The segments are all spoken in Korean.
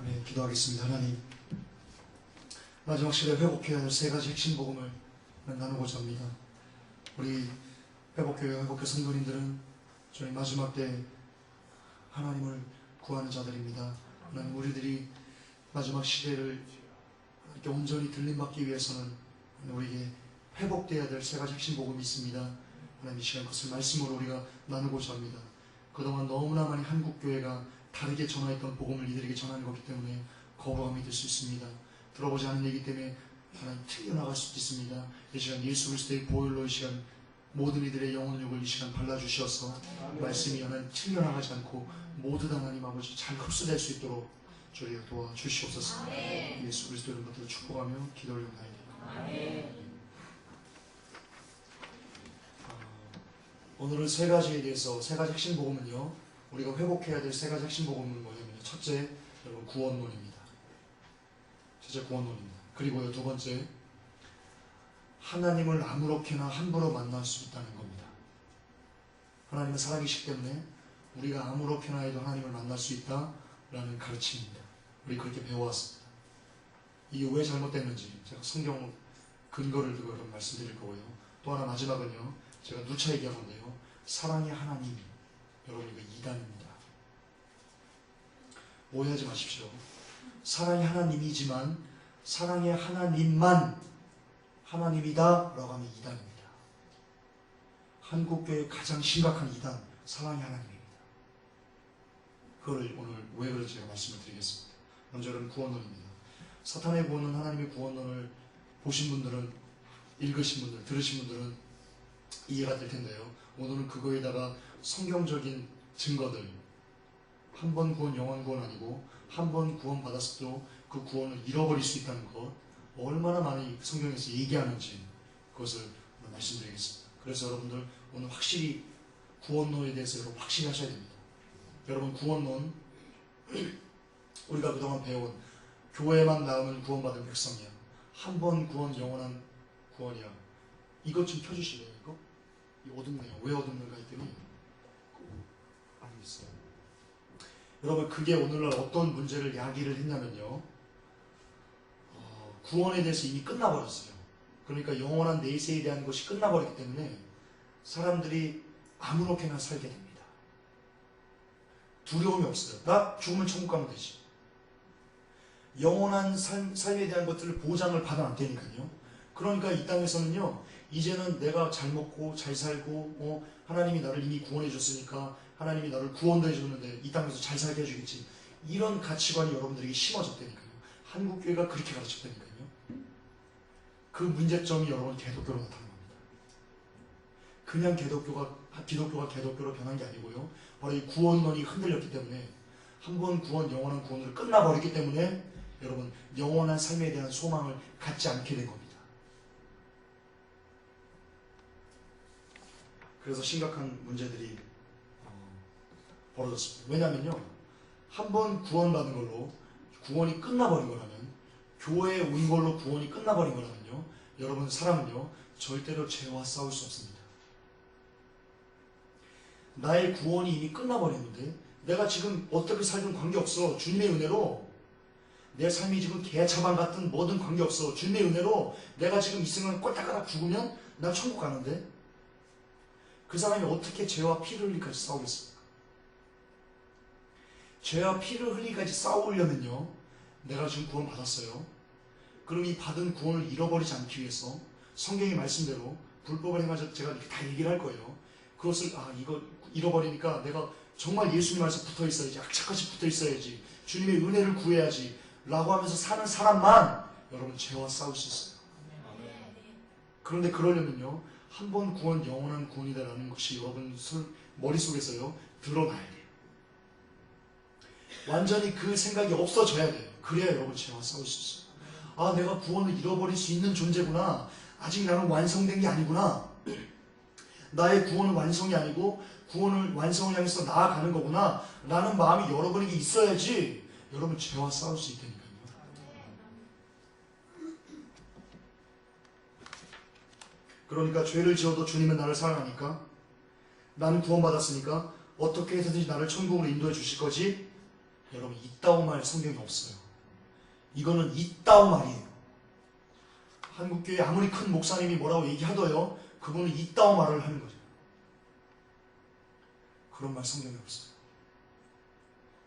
아멘. 기도하겠습니다. 하나님, 마지막 시대에 회복해야 할 세 가지 핵심 복음을 나누고자 합니다. 우리 회복교회, 회복교 성도님들은 저희 마지막 때 하나님을 구하는 자들입니다. 하나님, 우리들이 마지막 시대를 이렇게 온전히 들림받기 위해서는 우리에게 회복되어야 될 세 가지 핵심 복음이 있습니다. 하나님, 이 시간 그것을 말씀으로 우리가 나누고자 합니다. 그동안 너무나 많이 한국교회가 다르게 전하였던 복음을 이들에게 전하는 것이기 때문에 거부감이 들 수 있습니다. 들어보지 않은 얘기 때문에 하나님 틀려나갈 수도 있습니다. 이 시간 예수 그리스도의 보혈로 이 시간 모든 이들의 영혼력을 이 시간 발라주셔서 말씀이 하나님 틀려나가지 않고 모두 다 하나님 아버지 잘 흡수될 수 있도록 저희가 도와주시옵소서. 예수 그리스도 이름으로 축복하며 기도 올려옵나이다. 오늘은 세 가지에 대해서, 세 가지 핵심 복음은요, 우리가 회복해야 될 세 가지 핵심 복음은 뭐냐면, 첫째, 여러분 구원론입니다. 첫째, 구원론입니다. 그리고요, 두 번째, 하나님을 아무렇게나 함부로 만날 수 있다는 겁니다. 하나님은 사랑이시기 때문에 우리가 아무렇게나 해도 하나님을 만날 수 있다라는 가르침입니다. 우리 그렇게 배워왔습니다. 이게 왜 잘못됐는지 제가 성경 근거를 두고 여러분 말씀드릴 거고요. 또 하나 마지막은요, 제가 누차 얘기한 건데요, 사랑의 하나님, 여러분 이거 이단입니다. 오해하지 마십시오. 사랑의 하나님이지만 사랑의 하나님만 하나님이다 라고 하면 이단입니다. 한국교회의 가장 심각한 이단, 사랑의 하나님입니다. 그걸 오늘 왜 그런지 제가 말씀을 드리겠습니다. 먼저 여러분 구원론입니다. 사탄의 구원론, 하나님의 구원론을 보신 분들은, 읽으신 분들, 들으신 분들은 이해가 될 텐데요. 오늘은 그거에다가 성경적인 증거들, 한 번 구원 영원 구원 아니고 한 번 구원 받았어도 그 구원을 잃어버릴 수 있다는 것, 얼마나 많이 성경에서 얘기하는지 그것을 말씀드리겠습니다. 그래서 여러분들 오늘 확실히 구원론에 대해서 여러분 확실히 하셔야 됩니다. 여러분 구원론, 우리가 그동안 배운 교회만 나오면 구원받은 백성이야, 한 번 구원 영원한 구원이야, 이것 좀 켜주실래요? 이거? 어둡네요. 왜 어둡는가 했더니 알겠어요. 여러분 그게 오늘날 어떤 문제를 야기를 했냐면요, 구원에 대해서 이미 끝나버렸어요. 그러니까 영원한 내세에 대한 것이 끝나버렸기 때문에 사람들이 아무렇게나 살게 됩니다. 두려움이 없어요. 나 죽으면 천국 가면 되지. 영원한 삶에 대한 것들을 보장을 받아놨다니까요. 그러니까 이 땅에서는요, 이제는 내가 잘 먹고 잘 살고 하나님이 나를 이미 구원해 줬으니까 하나님이 나를 구원도 해줬는데 이 땅에서 잘 살게 해주겠지, 이런 가치관이 여러분들에게 심어졌다니까요. 한국교회가 그렇게 가르쳤다니까요. 그 문제점이 여러분 개독교로 나타난 겁니다. 그냥 기독교가 개독교로 변한 게 아니고요, 바로 이 구원론이 흔들렸기 때문에, 한 번 구원 영원한 구원으로 끝나버렸기 때문에 여러분 영원한 삶에 대한 소망을 갖지 않게 된 겁니다. 그래서 심각한 문제들이 벌어졌습니다. 왜냐면요, 한 번 구원받은 걸로 구원이 끝나버린 거라면, 교회에 온 걸로 구원이 끝나버린 거라면요, 여러분 사람은요 절대로 죄와 싸울 수 없습니다. 나의 구원이 이미 끝나버렸는데 내가 지금 어떻게 살든 관계없어. 주님의 은혜로 내 삶이 지금 개차반 같은 뭐든 관계없어. 주님의 은혜로 내가 지금 이 생을 꼴딱가락 죽으면 난 천국 가는데, 그 사람이 어떻게 죄와 피를 흘리기까지 싸우겠습니까? 죄와 피를 흘리기까지 싸우려면요, 내가 지금 구원 받았어요. 그럼 이 받은 구원을 잃어버리지 않기 위해서 성경의 말씀대로 불법을 행하자 제가 이렇게 다 얘기를 할 거예요. 그것을 이거 잃어버리니까 내가 정말 예수님 안에서 붙어 있어야지, 악착같이 붙어 있어야지, 주님의 은혜를 구해야지 라고 하면서 사는 사람만 여러분 죄와 싸울 수 있어요. 그런데 그러려면요, 한 번 구원 영원한 구원이다라는 것이 여러분 머릿속에서요 드러나야 돼요. 완전히 그 생각이 없어져야 돼요. 그래야 여러분 죄와 싸울 수 있어요. 내가 구원을 잃어버릴 수 있는 존재구나, 아직 나는 완성된 게 아니구나, 나의 구원은 완성이 아니고 구원을 완성을 향해서 나아가는 거구나 라는 마음이 여러분에게 있어야지 여러분 죄와 싸울 수 있다니까요. 그러니까 죄를 지어도 주님은 나를 사랑하니까, 나는 구원받았으니까 어떻게 해서든지 나를 천국으로 인도해 주실 거지, 여러분 있다고 말 성경이 없어요. 이거는 있다고 말이에요. 한국교회 아무리 큰 목사님이 뭐라고 얘기하더요, 그분은 있다고 말을 하는 거죠. 그런 말 성경에 없어요.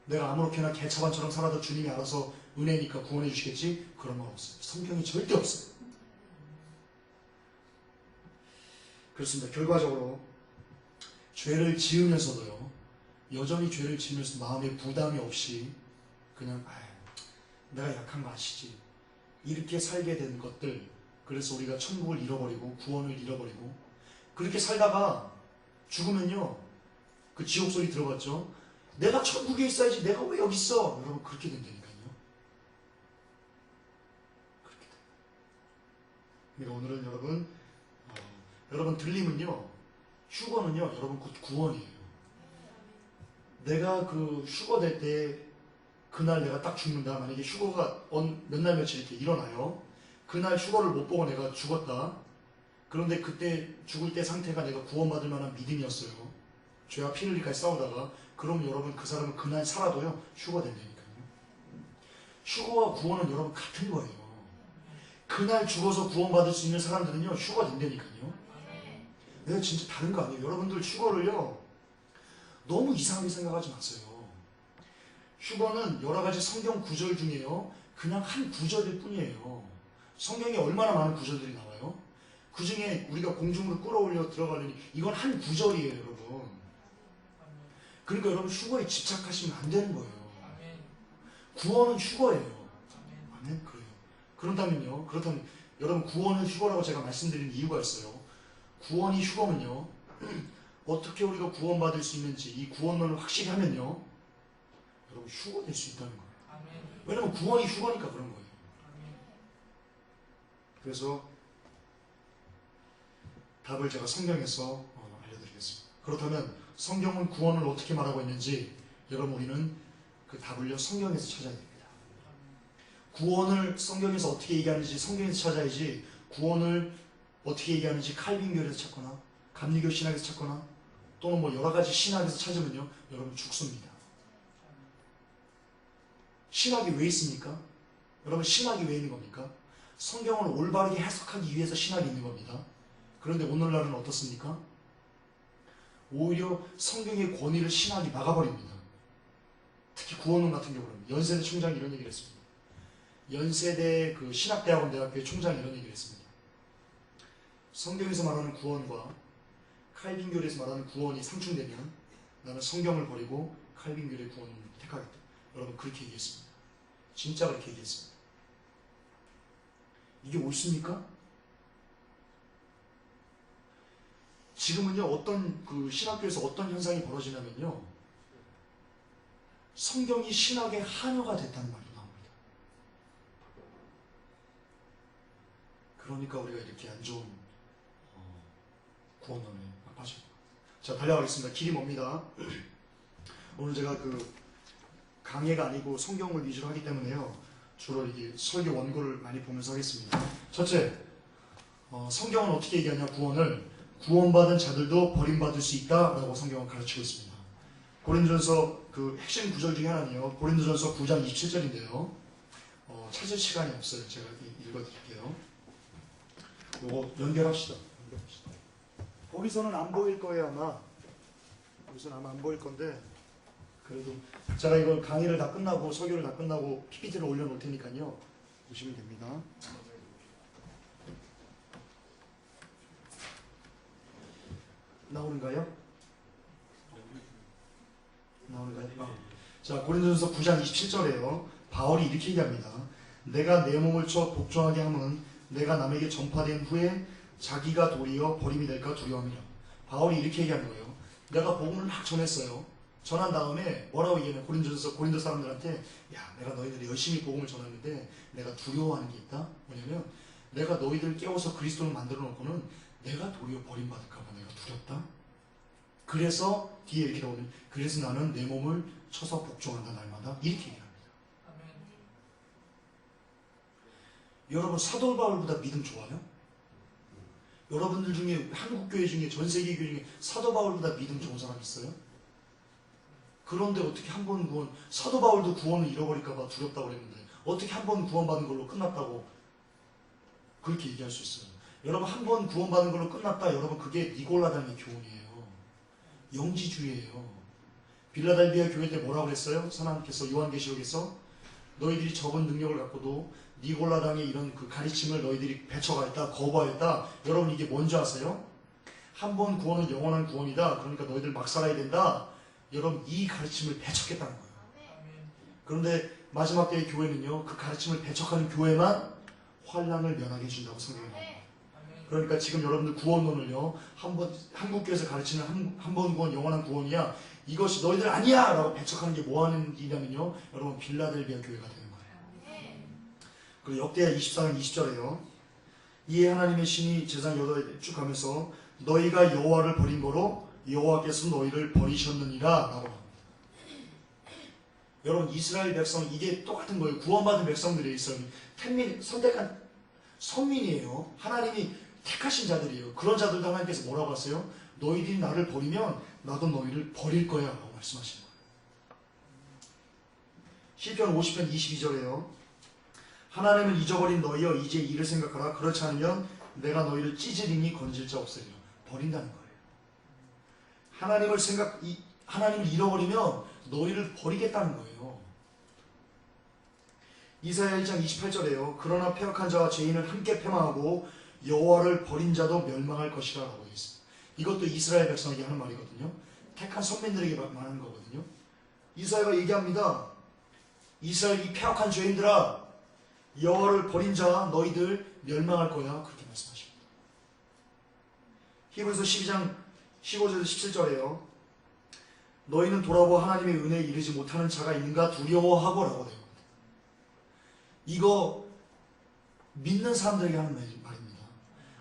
내가 아무렇게나 개차반처럼 살아도 주님이 알아서 은혜니까 구원해 주시겠지? 그런 말 없어요. 성경이 절대 없어요. 그렇습니다. 결과적으로 죄를 지으면서도요, 여전히 죄를 지으면서 마음에 부담이 없이 그냥 내가 약한 거 아시지? 이렇게 살게 된 것들, 그래서 우리가 천국을 잃어버리고 구원을 잃어버리고 그렇게 살다가 죽으면요, 그 지옥 소리 들어봤죠? 내가 천국에 있어야지 내가 왜 여기 있어? 여러분 그렇게 된다니까요. 그렇게 돼요. 그러니까 오늘은 여러분 들림은요, 휴거는요, 여러분 곧 구원이에요. 내가 그 휴거 될 때 그날 내가 딱 죽는다. 만약에 휴거가 몇 날 며칠 이렇게 일어나요. 그날 휴거를 못 보고 내가 죽었다. 그런데 그때 죽을 때 상태가 내가 구원받을 만한 믿음이었어요. 죄와 피 흘리기까지 싸우다가, 그럼 여러분 그 사람은 그날 살아도요 휴거 된다니까요. 휴거와 구원은 여러분 같은 거예요. 그날 죽어서 구원받을 수 있는 사람들은요 휴거 된다니까요. 내가 진짜 다른 거 아니에요. 여러분들 휴거를요 너무 이상하게 생각하지 마세요. 휴거는 여러 가지 성경 구절 중에요 그냥 한 구절일 뿐이에요. 성경에 얼마나 많은 구절들이 나와요. 그 중에 우리가 공중으로 끌어올려 들어가려니 이건 한 구절이에요, 여러분. 그러니까 여러분 휴거에 집착하시면 안 되는 거예요. 구원은 휴거예요. 아멘. 그래요. 그렇다면 여러분 구원은 휴거라고 제가 말씀드린 이유가 있어요. 구원이 휴거면요 어떻게 우리가 구원받을 수 있는지 이 구원론을 확실히 하면요 여러분 휴거 될 수 있다는 거예요. 왜냐면 구원이 휴거니까 그런 거예요. 그래서 답을 제가 성경에서 알려드리겠습니다. 그렇다면 성경은 구원을 어떻게 말하고 있는지 여러분 우리는 그 답을요 성경에서 찾아야 됩니다. 구원을 성경에서 어떻게 얘기하는지 성경에서 찾아야지, 구원을 어떻게 얘기하는지 칼빈교에서 찾거나 감리교 신학에서 찾거나 또는 뭐 여러 가지 신학에서 찾으면요 여러분 죽습니다. 신학이 왜 있습니까? 여러분 신학이 왜 있는 겁니까? 성경을 올바르게 해석하기 위해서 신학이 있는 겁니다. 그런데 오늘날은 어떻습니까? 오히려 성경의 권위를 신학이 막아버립니다. 특히 구원론 같은 경우는 연세대 총장이 이런 얘기를 했습니다. 연세대 그 신학대학원 대학교의 총장이 이런 얘기를 했습니다. 성경에서 말하는 구원과 칼빈교에서 말하는 구원이 상충되면 나는 성경을 버리고 칼빈교의 구원을 택하겠다. 여러분 그렇게 얘기했습니다. 진짜 그렇게 얘기했습니다. 이게 옳습니까? 지금은요 어떤 그 신학교에서 어떤 현상이 벌어지냐면요 성경이 신학의 한여가 됐다는 말이 나옵니다. 그러니까 우리가 이렇게 안 좋은 구원론에 빠져요. 자, 달려가겠습니다. 길이 멉니다. 오늘 제가 그 강해가 아니고 성경을 위주로 하기 때문에요 주로 이게 설교 원고를 많이 보면서 하겠습니다. 첫째, 성경은 어떻게 얘기하냐? 구원받은 자들도 버림받을 수 있다라고 성경은 가르치고 있습니다. 고린도전서 그 핵심 구절 중에 하나는요 고린도전서 9장 27절인데요 찾을 시간이 없어요. 제가 읽어드릴게요. 이거 연결합시다. 거기서는 안 보일 거예요 아마. 거기서는 아마 안 보일 건데 그래도 제가 이걸 강의를 다 끝나고 설교를 다 끝나고 PPT를 올려놓을 테니까요 보시면 됩니다. 나오는가요? 자, 고린도전서 9장 27절에요 바울이 이렇게 얘기합니다. 내가 내 몸을 쳐 복종하게 함은 내가 남에게 전파된 후에 자기가 도리어 버림이 될까 두려움이라. 바울이 이렇게 얘기하는 거예요. 내가 복음을 막 전했어요. 전한 다음에 뭐라고 얘기하냐? 고린도 사람들한테 야, 내가 너희들이 열심히 복음을 전했는데 내가 두려워하는 게 있다. 뭐냐면 내가 너희들 깨워서 그리스도를 만들어 놓고는 내가 도리어 버림받을까 봐 내가 두렵다. 그래서 뒤에 이렇게 나오는 그래서 나는 내 몸을 쳐서 복종한다 날마다 이렇게 얘기합니다. 여러분 사도 바울보다 믿음 좋아요? 여러분들 중에 한국교회 중에 전세계 교회 중에 사도 바울보다 믿음 좋은 사람 있어요? 그런데 어떻게 한 번 구원, 사도 바울도 구원을 잃어버릴까봐 두렵다고 그랬는데 어떻게 한 번 구원받은 걸로 끝났다고 그렇게 얘기할 수 있어요. 여러분, 한 번 구원받은 걸로 끝났다. 여러분, 그게 니골라당의 교훈이에요. 영지주의예요. 빌라델비아 교회 때 뭐라고 그랬어요? 하나님께서 요한계시록에서 너희들이 적은 능력을 갖고도 니골라당의 이런 그 가르침을 너희들이 배척하였다, 거부하였다. 여러분, 이게 뭔지 아세요? 한 번 구원은 영원한 구원이다. 그러니까 너희들 막 살아야 된다. 여러분, 이 가르침을 배척했다는 거예요. 그런데 마지막 때의 교회는요, 그 가르침을 배척하는 교회만 환난을 면하게 해준다고 성경에 나옵니다. 그러니까 지금 여러분들 구원론을요, 한국교회에서 가르치는 한 번 구원, 영원한 구원이야, 이것이 너희들 아니야! 라고 배척하는 게 뭐 하는 일이냐면요, 여러분, 빌라델비아 교회가 되는 거예요. 그리고 역대하 24장 20절에요. 이에 하나님의 신이 제상 여덟에 쭉 가면서 너희가 여호와를 버린 거로 여호와께서 너희를 버리셨느니라 라고 합니다. 여러분, 이스라엘 백성, 이게 똑같은 거예요. 구원받은 백성들이 있어요. 선택한 선민이에요. 하나님이 택하신 자들이에요. 그런 자들도 하나님께서 뭐라고 하세요? 너희들이 나를 버리면 나도 너희를 버릴 거야 라고 말씀하시는 거예요. 시편 50편 22절에요. 하나님을 잊어버린 너희여 이제 이를 생각하라. 그렇지 않으면 내가 너희를 찢으리니 건질 자 없으리라. 버린다는 거예요. 하나님을 잃어버리면 너희를 버리겠다는 거예요. 이사야 1장 28절에요. 그러나 패역한 자와 죄인을 함께 패망하고 여호와를 버린 자도 멸망할 것이라 라고 되어 있습니다. 이것도 이스라엘 백성에게 하는 말이거든요. 택한 선민들에게 말하는 거거든요. 이사야가 얘기합니다. 이스라엘 이 패역한 죄인들아, 여호와를 버린 자 너희들 멸망할 거야. 그렇게 말씀하십니다. 히브리서 12장 15절에서 17절에요. 너희는 돌아보아 하나님의 은혜에 이르지 못하는 자가 있는가 두려워하고 라고 되어 있습니다. 이거 믿는 사람들에게 하는 말입니다.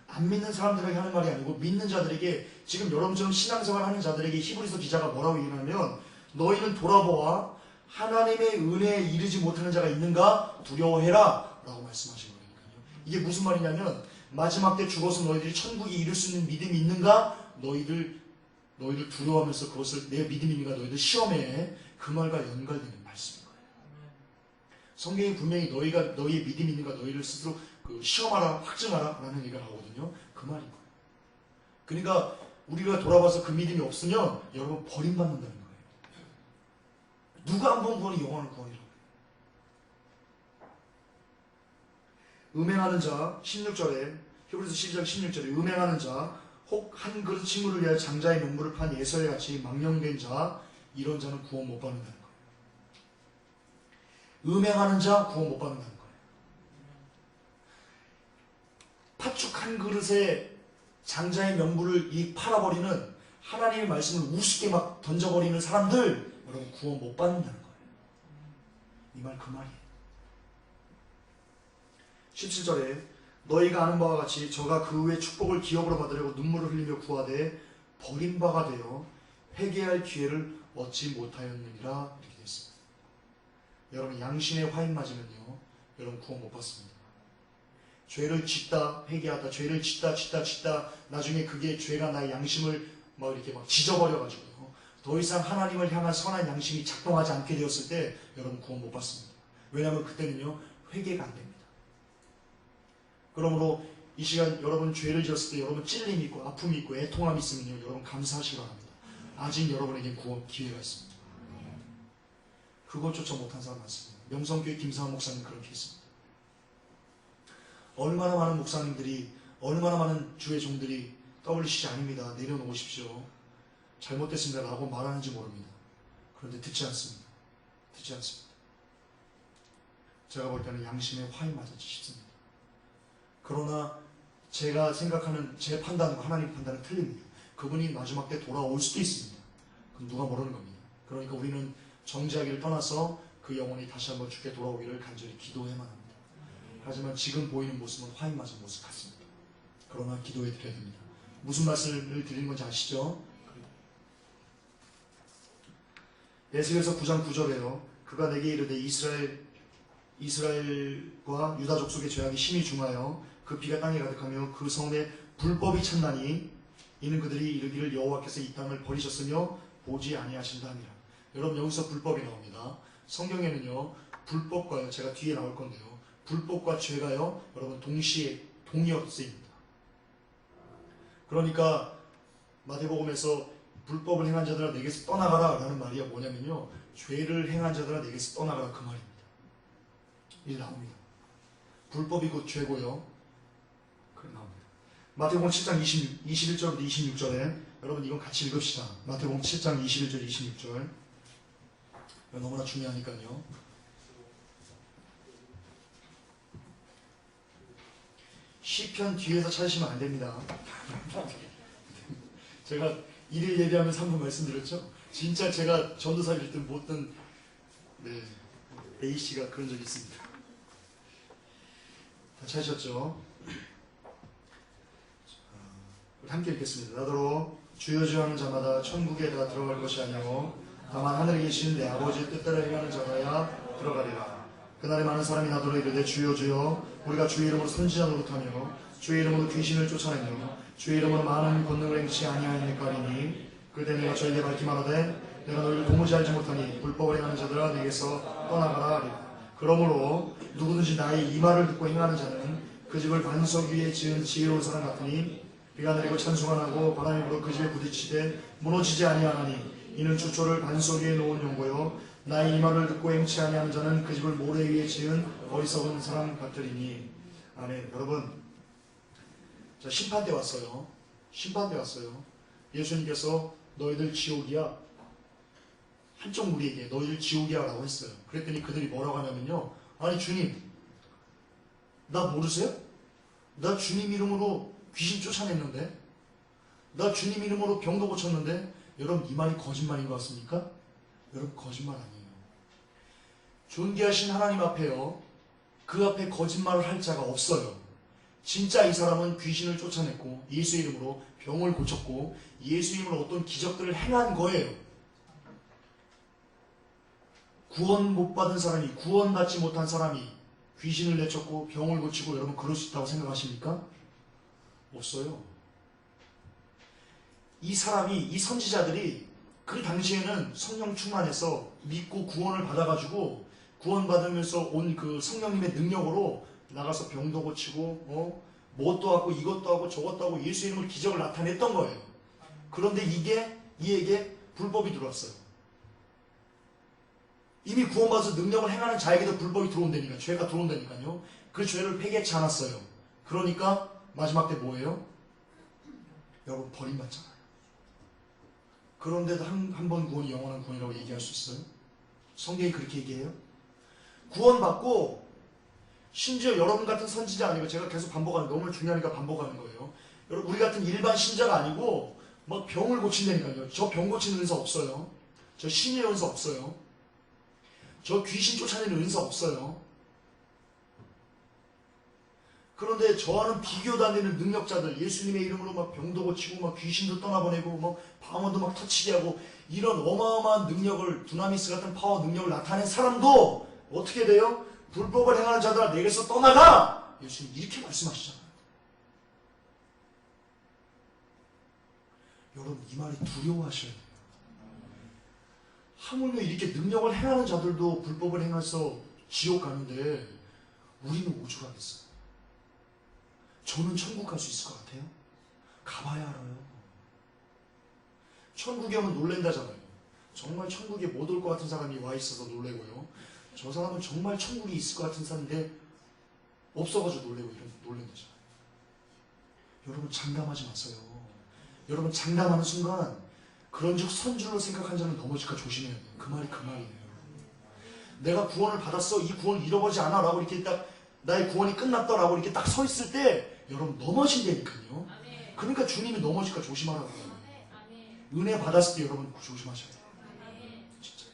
안 믿는 사람들에게 하는 말이 아니고 믿는 자들에게, 지금 여러분처럼 신앙생활 하는 자들에게 히브리서 기자가 뭐라고 얘기하냐면 너희는 돌아보아 하나님의 은혜에 이르지 못하는 자가 있는가 두려워해라 라고 말씀하신 거니까요. 이게 무슨 말이냐면 마지막 때 죽어서 너희들이 천국에 이룰 수 있는 믿음이 있는가, 너희들 두려워하면서 그것을 내 믿음이 있는가 너희들 시험해, 그 말과 연관되는 말씀인 거예요. 성경이 분명히 너희의 믿음이 있는가 너희를 스스로 시험하라, 확증하라 라는 얘기가 나오거든요. 그 말인 거예요. 그러니까 우리가 돌아봐서 그 믿음이 없으면 여러분 버림받는다는 거예요. 누가 한 번 구원이 영원한 구원이라고 해요. 음행하는 자 16절에, 히브리서 12장 16절에 음행하는 자 혹 한 그릇 친구를 위하여 장자의 명물을 판 예서의 같이 망령된 자, 이런 자는 구원 못 받는다는 거예요. 음행하는 자 구원 못 받는다는 거예요. 팥죽 한 그릇에 장자의 명물을 팔아버리는, 하나님의 말씀을 우습게 막 던져버리는 사람들, 여러분 구원 못 받는다는 거예요. 이 말 그 말이에요. 17절에 너희가 아는 바와 같이 저가 그 후에 축복을 기업으로 받으려고 눈물을 흘리며 구하되 버림바가 되어 회개할 기회를 얻지 못하였느니라 이렇게 되어 있습니다. 여러분, 양심의 화인 맞으면요 여러분 구원 못 받습니다. 죄를 짓다 회개하다, 죄를 짓다 나중에 그게 죄가 나의 양심을 이렇게 지져버려가지고요, 더 이상 하나님을 향한 선한 양심이 작동하지 않게 되었을 때 여러분 구원 못 받습니다. 왜냐하면 그때는요 회개가 안 됩니다. 그러므로 이 시간 여러분 죄를 지었을 때 여러분 찔림이 있고 아픔이 있고 애통함이 있으면요 여러분 감사하시기 바랍니다. 아직 여러분에게 구원 기회가 있습니다. 그것조차 못한 사람 많습니다. 명성교회 김상환 목사님 그렇게 했습니다. 얼마나 많은 목사님들이, 얼마나 많은 주의 종들이 WCC 아닙니다, 내려놓으십시오, 잘못됐습니다 라고 말하는지 모릅니다. 그런데 듣지 않습니다. 제가 볼 때는 양심의 화인 맞았지 싶습니다. 그러나 제가 생각하는 제 판단과 하나님 판단은 틀립니다. 그분이 마지막 때 돌아올 수도 있습니다. 그건 누가 모르는 겁니다. 그러니까 우리는 정죄하기를 떠나서 그 영혼이 다시 한번 주께 돌아오기를 간절히 기도해만 합니다. 하지만 지금 보이는 모습은 화인 맞은 모습 같습니다. 그러나 기도해 드려야 됩니다. 무슨 말씀을 드리는 건지 아시죠? 에스겔서 9장 9절에요. 그가 내게 이르되 이스라엘과 유다 족속의 죄악이 심히 중하여 그 피가 땅에 가득하며 그 성에 불법이 찼나니 이는 그들이 이르기를 여호와께서 이 땅을 버리셨으며 보지 아니하신다 하니라. 여러분 여기서 불법이 나옵니다. 성경에는요 불법과요 제가 뒤에 나올 건데요 불법과 죄가요 여러분 동시에 동의어로 쓰입니다. 그러니까 마태복음에서 불법을 행한 자들아 내게서 떠나가라 라는 말이 뭐냐면요 죄를 행한 자들아 내게서 떠나가라 그 말입니다. 이게 나옵니다. 불법이 곧 죄고요. 그래 나옵니다. 마태복음 7장 21절부터 26절에 여러분 이건 같이 읽읍시다. 마태복음 7장 21절 26절 너무나 중요하니까요. 시편 뒤에서 찾으시면 안 됩니다. 제가 1일 예배하면 3분 말씀드렸죠? 진짜 제가 전도사일 때 못던 네, A씨가 그런 적이 있습니다. 다 찾으셨죠? 함께 읽겠습니다. 나더러 주여 주여 하는 자마다 천국에 다 들어갈 것이 아니오 다만 하늘에 계신 내 아버지의 뜻대로 행하는 자라야 들어가리라. 그날에 많은 사람이 나더러 이르되 주여 주여 우리가 주의 이름으로 선지자 노릇하며 주의 이름으로 귀신을 쫓아내며 주의 이름으로 많은 권능을 행치 아니하였느까리니 그때 내가 저에게 밝히 말하되 내가 너희를 도무지 알지 못하니 불법을 행하는 자들아 내게서 떠나가라 하리라. 그러므로 누구든지 나의 이 말을 듣고 행하는 자는 그 집을 반석 위에 지은 지혜로운 사람 같으니 비가 내리고 찬송을 하고 바람이 불어 그 집에 부딪히되 무너지지 아니하나니 이는 주초를 반석 위에 놓은 용고요 나의 이 말을 듣고 행치 아니하는 자는 그 집을 모래 위에 지은 어리석은 사람 같으리니. 아멘. 여러분 자 심판대 왔어요. 심판대 왔어요. 예수님께서 너희들 지옥이야 한쪽 무리에게 너희들 지옥이야 라고 했어요. 그랬더니 그들이 뭐라고 하냐면요 아니 주님 나 모르세요? 나 주님 이름으로 귀신 쫓아냈는데 나 주님 이름으로 병도 고쳤는데 여러분 이 말이 거짓말인 것 같습니까? 여러분 거짓말 아니에요. 존귀하신 하나님 앞에요 그 앞에 거짓말을 할 자가 없어요. 진짜 이 사람은 귀신을 쫓아냈고 예수 이름으로 병을 고쳤고 예수 이름으로 어떤 기적들을 행한 거예요. 구원 못 받은 사람이 구원받지 못한 사람이 귀신을 내쫓고 병을 고치고 여러분 그럴 수 있다고 생각하십니까? 없어요. 이 사람이 이 선지자들이 그 당시에는 성령 충만해서 믿고 구원을 받아가지고 구원받으면서 온 그 성령님의 능력으로 나가서 병도 고치고 뭣도 하고 이것도 하고 저것도 하고 예수 이름으로 기적을 나타냈던 거예요. 그런데 이에게 불법이 들어왔어요. 이미 구원받아서 능력을 행하는 자에게도 불법이 들어온다니까 죄가 들어온다니까요. 그 죄를 폐기하지 않았어요. 그러니까 마지막 때 뭐예요? 여러분 버림받잖아요. 그런데도 한 번 구원이 영원한 구원이라고 얘기할 수 있어요? 성경이 그렇게 얘기해요? 구원받고 심지어 여러분 같은 선지자 아니고 제가 계속 반복하는 너무 중요하니까 반복하는 거예요. 여러분 우리 같은 일반 신자가 아니고 막 병을 고친다니까요. 저 병 고치는 은사 없어요. 저 신의 은사 없어요. 저 귀신 쫓아내는 은사 없어요. 그런데 저와는 비교도 안 되는 능력자들 예수님의 이름으로 막 병도 고치고 막 귀신도 떠나보내고 막 방언도 막 터치게 하고 이런 어마어마한 능력을 두나미스 같은 파워 능력을 나타낸 사람도 어떻게 돼요? 불법을 행하는 자들아 내게서 떠나가! 예수님 이렇게 말씀하시잖아요. 여러분 이 말이 두려워하셔야 돼요. 하물며 이렇게 능력을 행하는 자들도 불법을 행해서 지옥 가는데 우리는 오죽하겠어요. 저는 천국 갈 수 있을 것 같아요? 가봐야 알아요. 천국에 오면 놀랜다잖아요. 정말 천국에 못 올 것 같은 사람이 와 있어서 놀래고요. 저 사람은 정말 천국이 있을 것 같은 사람인데 없어가지고 놀래고 놀랜다잖아요. 여러분 장담하지 마세요. 여러분 장담하는 순간 그런즉 선줄로 생각한 자는 넘어질까 조심해야 돼요. 그 말이 그 말이에요. 내가 구원을 받았어. 이 구원을 잃어버리지 않아. 라고 이렇게 딱 나의 구원이 끝났다라고 이렇게 딱 서 있을 때 여러분 넘어진다니까요. 그러니까 주님이 넘어질까 조심하라고요. 은혜 받았을 때 여러분 조심하셔야 돼요. 진짜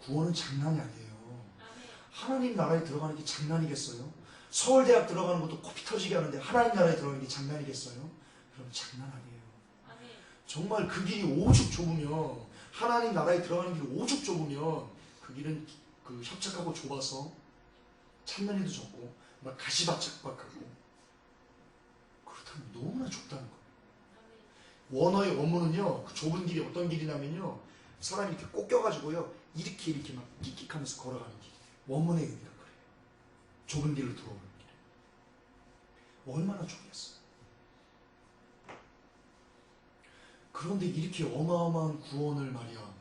구원은 장난이 아니에요. 하나님 나라에 들어가는 게 장난이겠어요? 서울대학 들어가는 것도 코피 터지게 하는데 하나님 나라에 들어가는 게 장난이겠어요? 여러분 장난 아니에요. 정말 그 길이 오죽 좁으면 하나님 나라에 들어가는 길이 오죽 좁으면 그 길은 그 협착하고 좁아서 찾는 이도 적고 막 가시박착박하고 그렇다면 너무나 좁다는 거예요. 원어의 원문은요 그 좁은 길이 어떤 길이냐면요 사람이 이렇게 꺾여가지고요. 이렇게 막 끽끽하면서 걸어가는 길. 원문의 의미가 그래요. 좁은 길을 들어오는 길. 얼마나 좁겠어. 그런데 이렇게 어마어마한 구원을 말이야.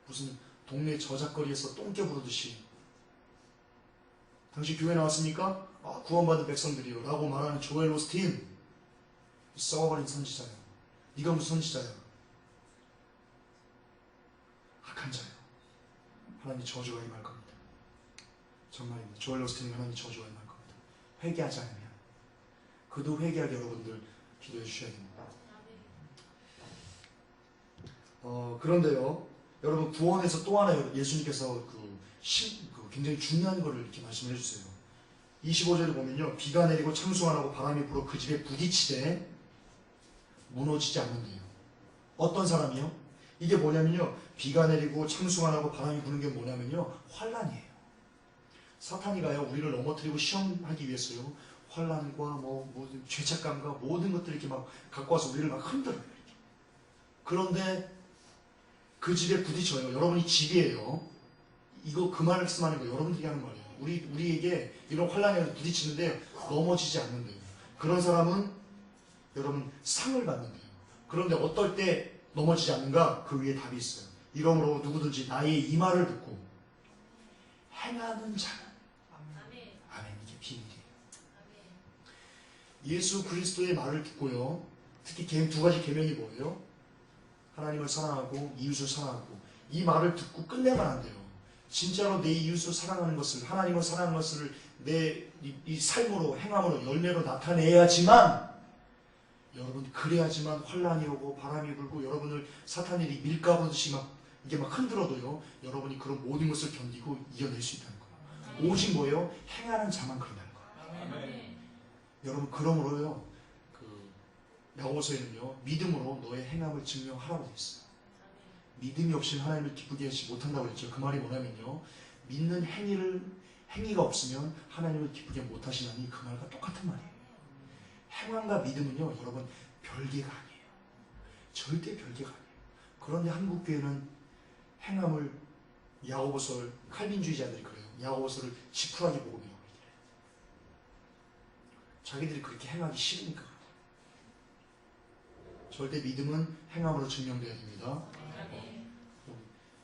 무슨 동네 저작거리에서 똥개 부르듯이 당시 교회 나왔습니까? 아, 구원받은 백성들이요 라고 말하는 조엘 오스틴, 썩어버린 선지자야. 네가 무슨 선지자야? 악한 자야. 하나님 저주가 임할 겁니다. 정말입니다. 조엘 오스틴은 하나님 저주가 임할 겁니다. 회개하지 않으면. 그도 회개하게 여러분들 기도해 주셔야 됩니다. 그런데요, 여러분 구원에서 또 하나 예수님께서 굉장히 중요한 것을 이렇게 말씀해 주세요. 25절에 보면요, 비가 내리고 창수가 나고 바람이 불어 그 집에 부딪히되 무너지지 않는데요. 어떤 사람이요? 이게 뭐냐면요, 비가 내리고 창수가 나고 바람이 부는 게 뭐냐면요, 환난이에요. 사탄이가요, 우리를 넘어뜨리고 시험하기 위해서요, 환난과 모든 죄책감과 모든 것들을 이렇게 막 갖고 와서 우리를 막 흔들어요. 그런데 그 집에 부딪혀요. 여러분이 집이에요. 이거 그 말씀하는 거예요. 여러분들이 하는 말이에요. 우리에게 이런 환난에 부딪히는데 넘어지지 않는데요. 그런 사람은 여러분 상을 받는데요. 그런데 어떨 때 넘어지지 않는가? 그 위에 답이 있어요. 이러므로 누구든지 나의 이 말을 듣고 행하는 자는 아멘. 이게 비밀이에요. 예수 그리스도의 말을 듣고요. 특히 두 가지 계명이 뭐예요? 하나님을 사랑하고 이웃을 사랑하고. 이 말을 듣고 끝내면 안 돼요. 진짜로 내 이웃을 사랑하는 것을, 하나님을 사랑하는 것을 내 이 삶으로, 행함으로, 열매로 나타내야지만, 여러분 그래야지만 환난이 오고 바람이 불고 여러분을 사탄이 밀가부르듯이 이게 막 흔들어도요, 여러분이 그런 모든 것을 견디고 이겨낼 수 있다는 거예요. 오직 뭐예요? 행하는 자만 그런다는 거예요. 여러분 그러므로요, 야고보서에는요, 믿음으로 너의 행함을 증명하라고 되어 있어요. 믿음이 없이는 하나님을 기쁘게 하지 못한다고 했죠. 그 말이 뭐냐면요, 믿는 행위가 없으면 하나님을 기쁘게 못하시나니, 그 말과 똑같은 말이에요. 행함과 믿음은요, 여러분 별개가 아니에요. 절대 별개가 아니에요. 그런데 한국교회는 행함을, 야고보서를, 칼빈주의자들이 그래요. 야고보서를 지푸라기 복음이라고 얘기해요. 자기들이 그렇게 행하기 싫으니까. 절대 믿음은 행함으로 증명되어야 됩니다.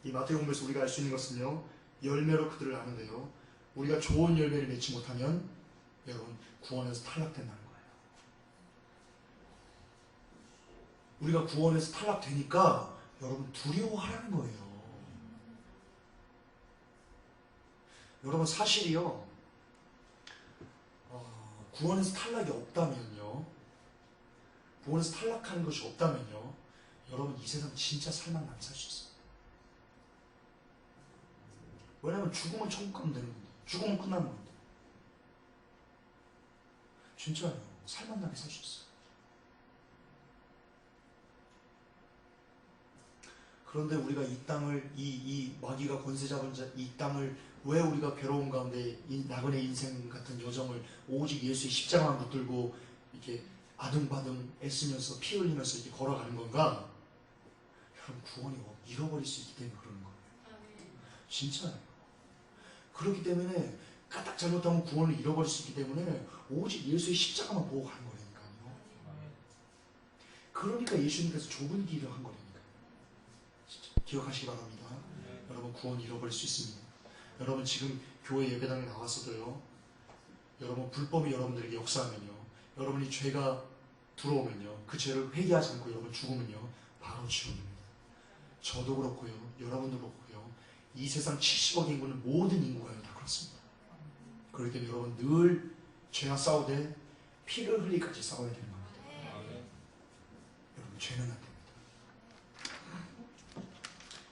이 마태복음에서 우리가 알 수 있는 것은요, 열매로 그들을 아는데요, 우리가 좋은 열매를 맺지 못하면 여러분 구원에서 탈락된다는 거예요. 우리가 구원에서 탈락되니까 여러분 두려워하라는 거예요. 여러분 사실이요, 구원에서 탈락이 없다면요, 구원에서 탈락하는 것이 없다면요, 여러분 이 세상 진짜 살만나게 살 수 있어요. 왜냐면 죽으면 천국 가면 되는 건데, 죽으면 끝나는 건데. 진짜요. 살만나게 살 수 있어요. 그런데 우리가 이 땅을, 이 마귀가 권세 잡은 이 땅을 왜 우리가 괴로운 가운데 이 나그네 인생 같은 여정을 오직 예수의 십자가만 붙들고 이렇게 아둥바둥 애쓰면서 피 흘리면서 이렇게 걸어가는 건가? 여러분 구원이 잃어버릴 수 있기 때문에 그러는 거예요. 진짜예요. 그렇기 때문에 까딱 잘못하면 구원을 잃어버릴 수 있기 때문에 오직 예수의 십자가만 보고 가는 거라니까요. 그러니까 예수님께서 좁은 길을 한 거라니까요. 진짜 기억하시기 바랍니다. 여러분 구원 잃어버릴 수 있습니다. 여러분 지금 교회 예배당에 나와서도요, 여러분 불법이 여러분들에게 역사하면요, 여러분이 죄가 들어오면요, 그 죄를 회개하지 않고 여러분 죽으면요, 바로 지옥입니다. 저도 그렇고요, 여러분도 그렇고요, 이 세상 70억 인구는 모든 인구가 다 그렇습니다. 그렇기 때문에 여러분 늘 죄와 싸우되 피를 흘리기까지 싸워야 되는 겁니다. 여러분 죄는 안 됩니다.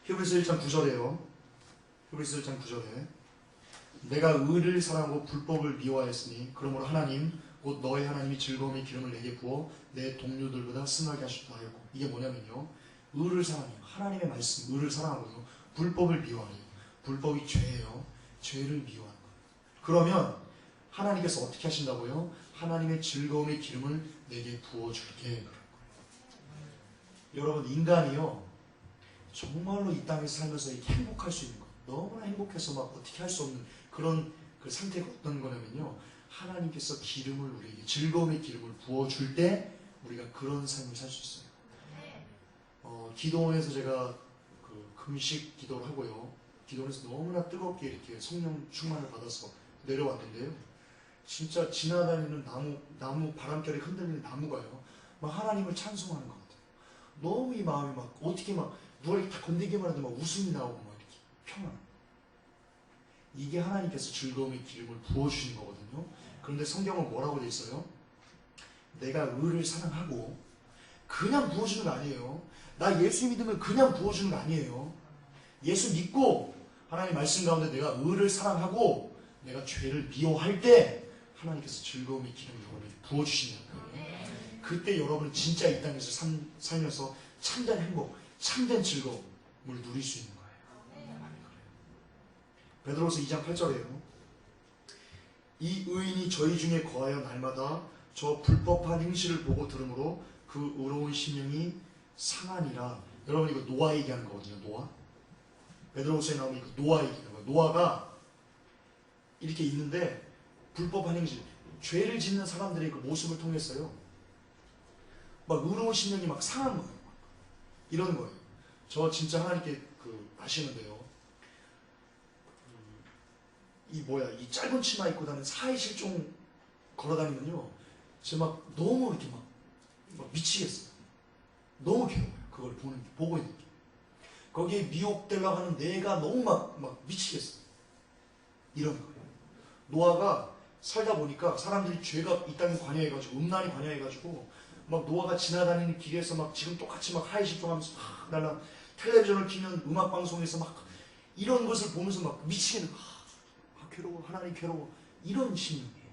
히브리서 1장 9절에요. 히브리서 1장 9절에 내가 의를 사랑하고 불법을 미워하였으니 그러므로 하나님 곧 너의 하나님이 즐거움의 기름을 내게 부어 내 동료들보다 승하게 하셨다 하였고, 이게 뭐냐면요, 의를 사랑해요. 하나님의 말씀 의를 사랑하고요, 불법을 미워하래요. 불법이 죄예요. 죄를 미워하는 거예요. 그러면 하나님께서 어떻게 하신다고요? 하나님의 즐거움의 기름을 내게 부어줄게. 여러분 인간이요, 정말로 이 땅에서 살면서 이렇게 행복할 수 있는 것, 너무나 행복해서 막 어떻게 할 수 없는 그런 그 상태가 어떤 거냐면요, 하나님께서 기름을 우리에게, 즐거움의 기름을 부어줄 때 우리가 그런 삶을 살 수 있어요. 기도원에서 제가 그 금식 기도를 하고요, 기도원에서 너무나 뜨겁게 이렇게 성령 충만을 받아서 내려왔는데요, 진짜 지나다니는 나무 바람결에 흔들리는 나무가요, 막 하나님을 찬송하는 것 같아요. 너무 이 마음이 막 어떻게 막 누가 이렇게 다 건드리기만 해도 막 웃음이 나오고 막 이렇게 평안. 이게 하나님께서 즐거움의 기름을 부어주시는 거거든요. 그런데 성경은 뭐라고 돼 있어요? 내가 의를 사랑하고 그냥 부어주는 거 아니에요. 나 예수 믿으면 그냥 부어주는 거 아니에요. 예수 믿고 하나님 말씀 가운데 내가 의를 사랑하고 내가 죄를 미워할 때 하나님께서 즐거움의 기름을 여러분에게 부어주신다는 거예요. 그때 여러분은 진짜 이 땅에서 살면서 참된 행복, 참된 즐거움을 누릴 수 있는 거예요. 베드로서 2장 8절에요. 이 의인이 저희 중에 거하여 날마다 저 불법한 행실을 보고 들으므로 그 의로운 심령이 상하니라. 여러분 이거 노아 얘기하는 거거든요. 노아. 베드로서에 나오는 이거 노아 얘기하는 거예요. 노아가 이렇게 있는데 불법한 행실, 죄를 짓는 사람들의 그 모습을 통해서요, 막 의로운 심령이 막 상한 거예요. 이러는 거예요. 저 진짜 하나님께 아시는데요, 이 짧은 치마 입고 다니는 사회실종 걸어다니면요, 제가 막 너무 이렇게 막 미치겠어요. 너무 괴로워요. 그걸 보고 있는 게. 거기에 미혹되려고 하는 내가 너무 막 미치겠어요. 이런 거예요. 노아가 살다 보니까 사람들이 죄가 이 땅에 관여해가지고, 음란이 관여해가지고, 막 노아가 지나다니는 길에서 막 지금 똑같이 막 하이실종하면서 막 날라, 텔레비전을 키면 음악방송에서 막 이런 것을 보면서 막 미치겠는 거예요. 괴로워, 하나님 괴로워. 이런 심령이에요.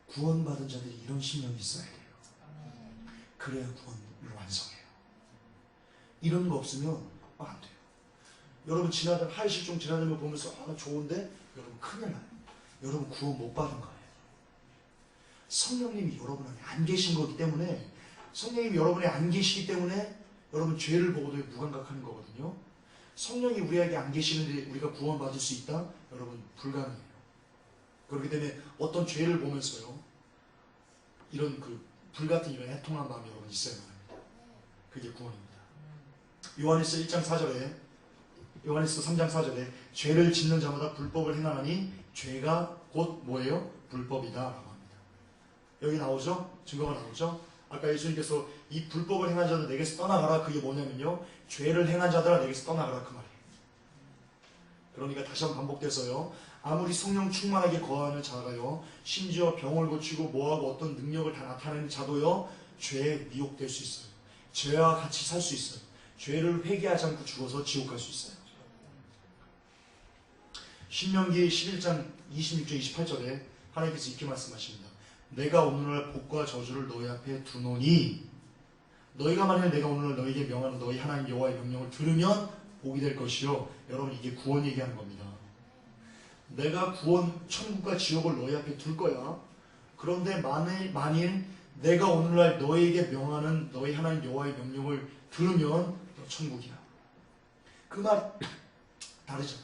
구원받은 자들이 이런 심령이 있어야 돼요. 그래야 구원을 완성해요. 이런 거 없으면 안 돼요. 여러분 하이실종 지나다니는 거 보면서 좋은데 여러분 큰일 나요. 여러분 구원 못 받은 거예요. 성령님이 여러분 안에 안 계신 거기 때문에, 성령님이 여러분 안에 안 계시기 때문에 여러분 죄를 보고도 무감각하는 거거든요. 성령이 우리에게 안 계시는데 우리가 구원받을 수 있다? 여러분 불가능해요. 그렇기 때문에 어떤 죄를 보면서요, 이런 불같은 이런 애통한 마음이 여러분 있어야만 합니다. 그게 구원입니다. 요한일서 1장 4절에, 요한일서 3장 4절에 죄를 짓는 자마다 불법을 행하나니 죄가 곧 뭐예요? 불법이다 라고 합니다. 여기 나오죠? 증거가 나오죠? 아까 예수님께서 이 불법을 행한 자들 내게서 떠나가라, 그게 뭐냐면요, 죄를 행한 자들아 내게서 떠나가라, 그 말이에요. 그러니까 다시 한번 반복돼서요, 아무리 성령 충만하게 거하는 자가요, 심지어 병을 고치고 뭐하고 어떤 능력을 다 나타내는 자도요, 죄에 미혹될 수 있어요. 죄와 같이 살 수 있어요. 죄를 회개하지 않고 죽어서 지옥 갈 수 있어요. 신명기 11장 26절 28절에 하나님께서 이렇게 말씀하십니다. 내가 오늘날 복과 저주를 너희 앞에 두노니, 너희가 만일 내가 오늘날 너희에게 명하는 너희 하나님 여호와의 명령을 들으면 복이 될 것이요. 여러분 이게 구원 얘기하는 겁니다. 내가 천국과 지옥을 너희 앞에 둘 거야. 그런데 만일 내가 오늘날 너희에게 명하는 너희 하나님 여호와의 명령을 들으면 너 천국이야. 그 말 다르죠.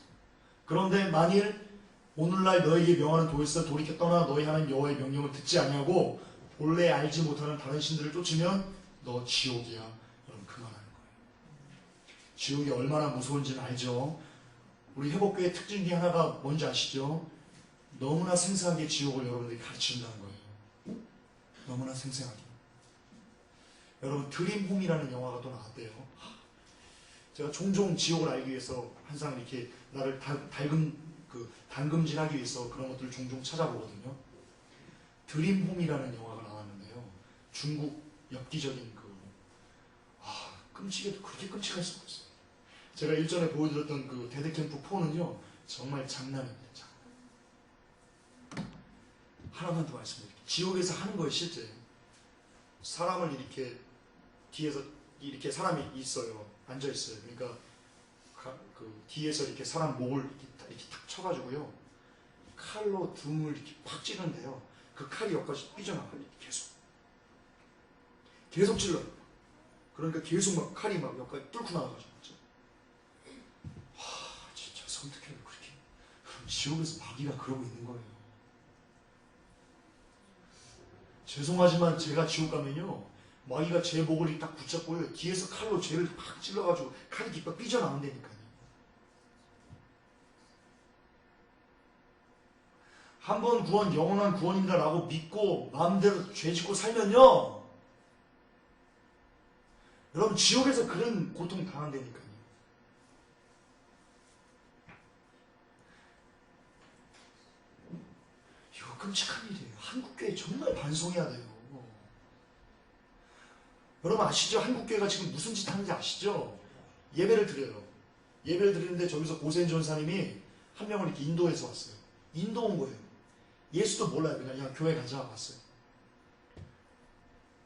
그런데 만일 오늘날 너희에게 명하는 도에서 돌이켜 떠나 너희 하나님 여호와의 명령을 듣지 아니하고 본래 알지 못하는 다른 신들을 쫓으면 너 지옥이야. 여러분 그 말하는 거예요. 지옥이 얼마나 무서운지는 알죠. 우리 회복교의 특징 중에 하나가 뭔지 아시죠? 너무나 생생하게 지옥을 여러분들이 가르친다는 거예요. 너무나 생생하게. 여러분 드림홈이라는 영화가 또 나왔대요. 제가 종종 지옥을 알기 위해서 항상 이렇게 나를 담금질하기 위해서 그런 것들을 종종 찾아보거든요. 드림홈이라는 영화가 나왔는데요. 중국 엽기적인 끔찍해도 그렇게 끔찍할 수가 없어요. 제가 일전에 보여드렸던 데드캠프 4는요, 정말 장난입니다. 장난. 하나만 더 말씀드릴게요. 지옥에서 하는 거예요, 실제. 사람을 이렇게 뒤에서 이렇게 사람이 있어요. 앉아 있어요. 그러니까 뒤에서 이렇게 사람 목을 이렇게 탁 쳐가지고요, 칼로 등을 이렇게 팍 찌는데요. 그 칼이 여기까지 삐져나가요. 계속 찔러요. 그러니까 계속 막 칼이 막 여기까지 뚫고 나와가지고 진짜 섬뜩해요. 그렇게 그럼 지옥에서 마귀가 그러고 있는 거예요. 죄송하지만 제가 지옥 가면요 마귀가 제 목을 딱 붙잡고요 뒤에서 칼로 쟤를 팍 찔러가지고 칼이 깃발 삐져나온다니까요. 한 번 구원 영원한 구원입니다 라고 믿고 마음대로 죄 짓고 살면요 여러분 지옥에서 그런 고통 당한다니까요. 이거 끔찍한 일이에요. 한국교회 정말 반성해야 돼요. 여러분 아시죠? 한국교회가 지금 무슨 짓 하는지 아시죠? 예배를 드려요. 예배를 드리는데 저기서 고세인 전사님이 한 명을 이렇게 인도해서 왔어요. 인도 온 거예요. 예수도 몰라요. 그냥 야 교회 가자 왔어요.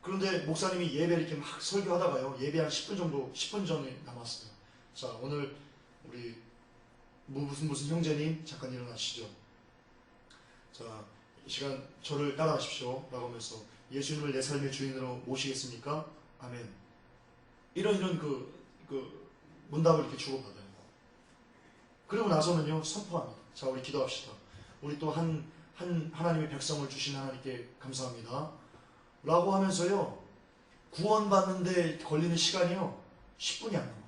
그런데 목사님이 예배 이렇게 막 설교하다가요. 예배 한 10분 정도 10분 전에 남았어요. 자 오늘 우리 무슨 형제님 잠깐 일어나시죠. 자 이 시간 저를 따라하십시오 라고 하면서 예수님을 내 삶의 주인으로 모시겠습니까? 아멘. 이런 그 문답을 이렇게 주고받아요. 그리고 나서는요 선포합니다. 자 우리 기도합시다. 우리 또 하나님의 백성을 주신 하나님께 감사합니다 라고 하면서요 구원받는데 걸리는 시간이요 10분이 안 넘어가요.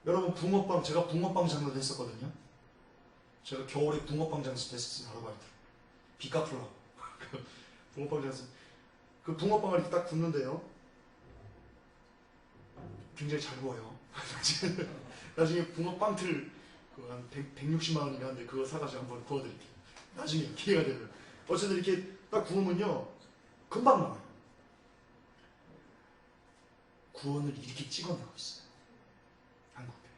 여러분 붕어빵 제가 붕어빵 장사도 했었거든요. 제가 겨울에 붕어빵 장사 했었어요. 아르바이트 빚 갚으려고 붕어빵 장사 그 붕어빵을 이렇게 딱 굽는데요 굉장히 잘 구워요. 나중에 붕어빵 틀 한 160만 원인가 하는데 그거 사가지고 한번 구워드릴게요. 나중에 기회가 되면. 어쨌든 이렇게 딱 구우면요 금방 나와요. 구원을 이렇게 찍어내고 있어요. 한국교회가.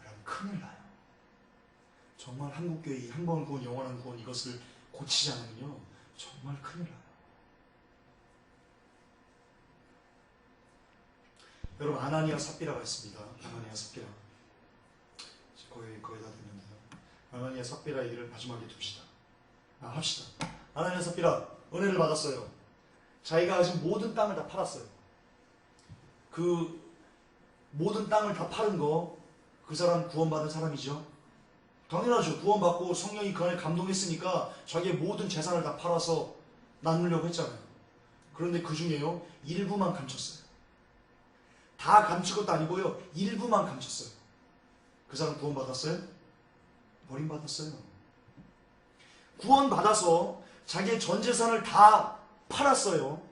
여러분 큰일 나요. 정말 한국교회 한 번 구원 영원한 구원 이것을 고치지 않으면요 정말 큰일 나요. 여러분 아나니아 삽비라가 있습니다. 아나니아 삽비라 거의 다 됐는데요. 아나니아 삽비라 얘기를 마지막에 둡시다. 합시다. 아나니아 삽비라 은혜를 받았어요. 자기가 지금 모든 땅을 다 팔았어요. 그 모든 땅을 다 파는 거 그 사람 구원받은 사람이죠. 당연하죠. 구원받고 성령이 그 안에 감동했으니까 자기의 모든 재산을 다 팔아서 나누려고 했잖아요. 그런데 그 중에요 일부만 감췄어요. 다 감출 것도 아니고요 일부만 감췄어요. 그 사람 구원받았어요? 버림받았어요. 구원받아서 자기의 전 재산을 다 팔았어요.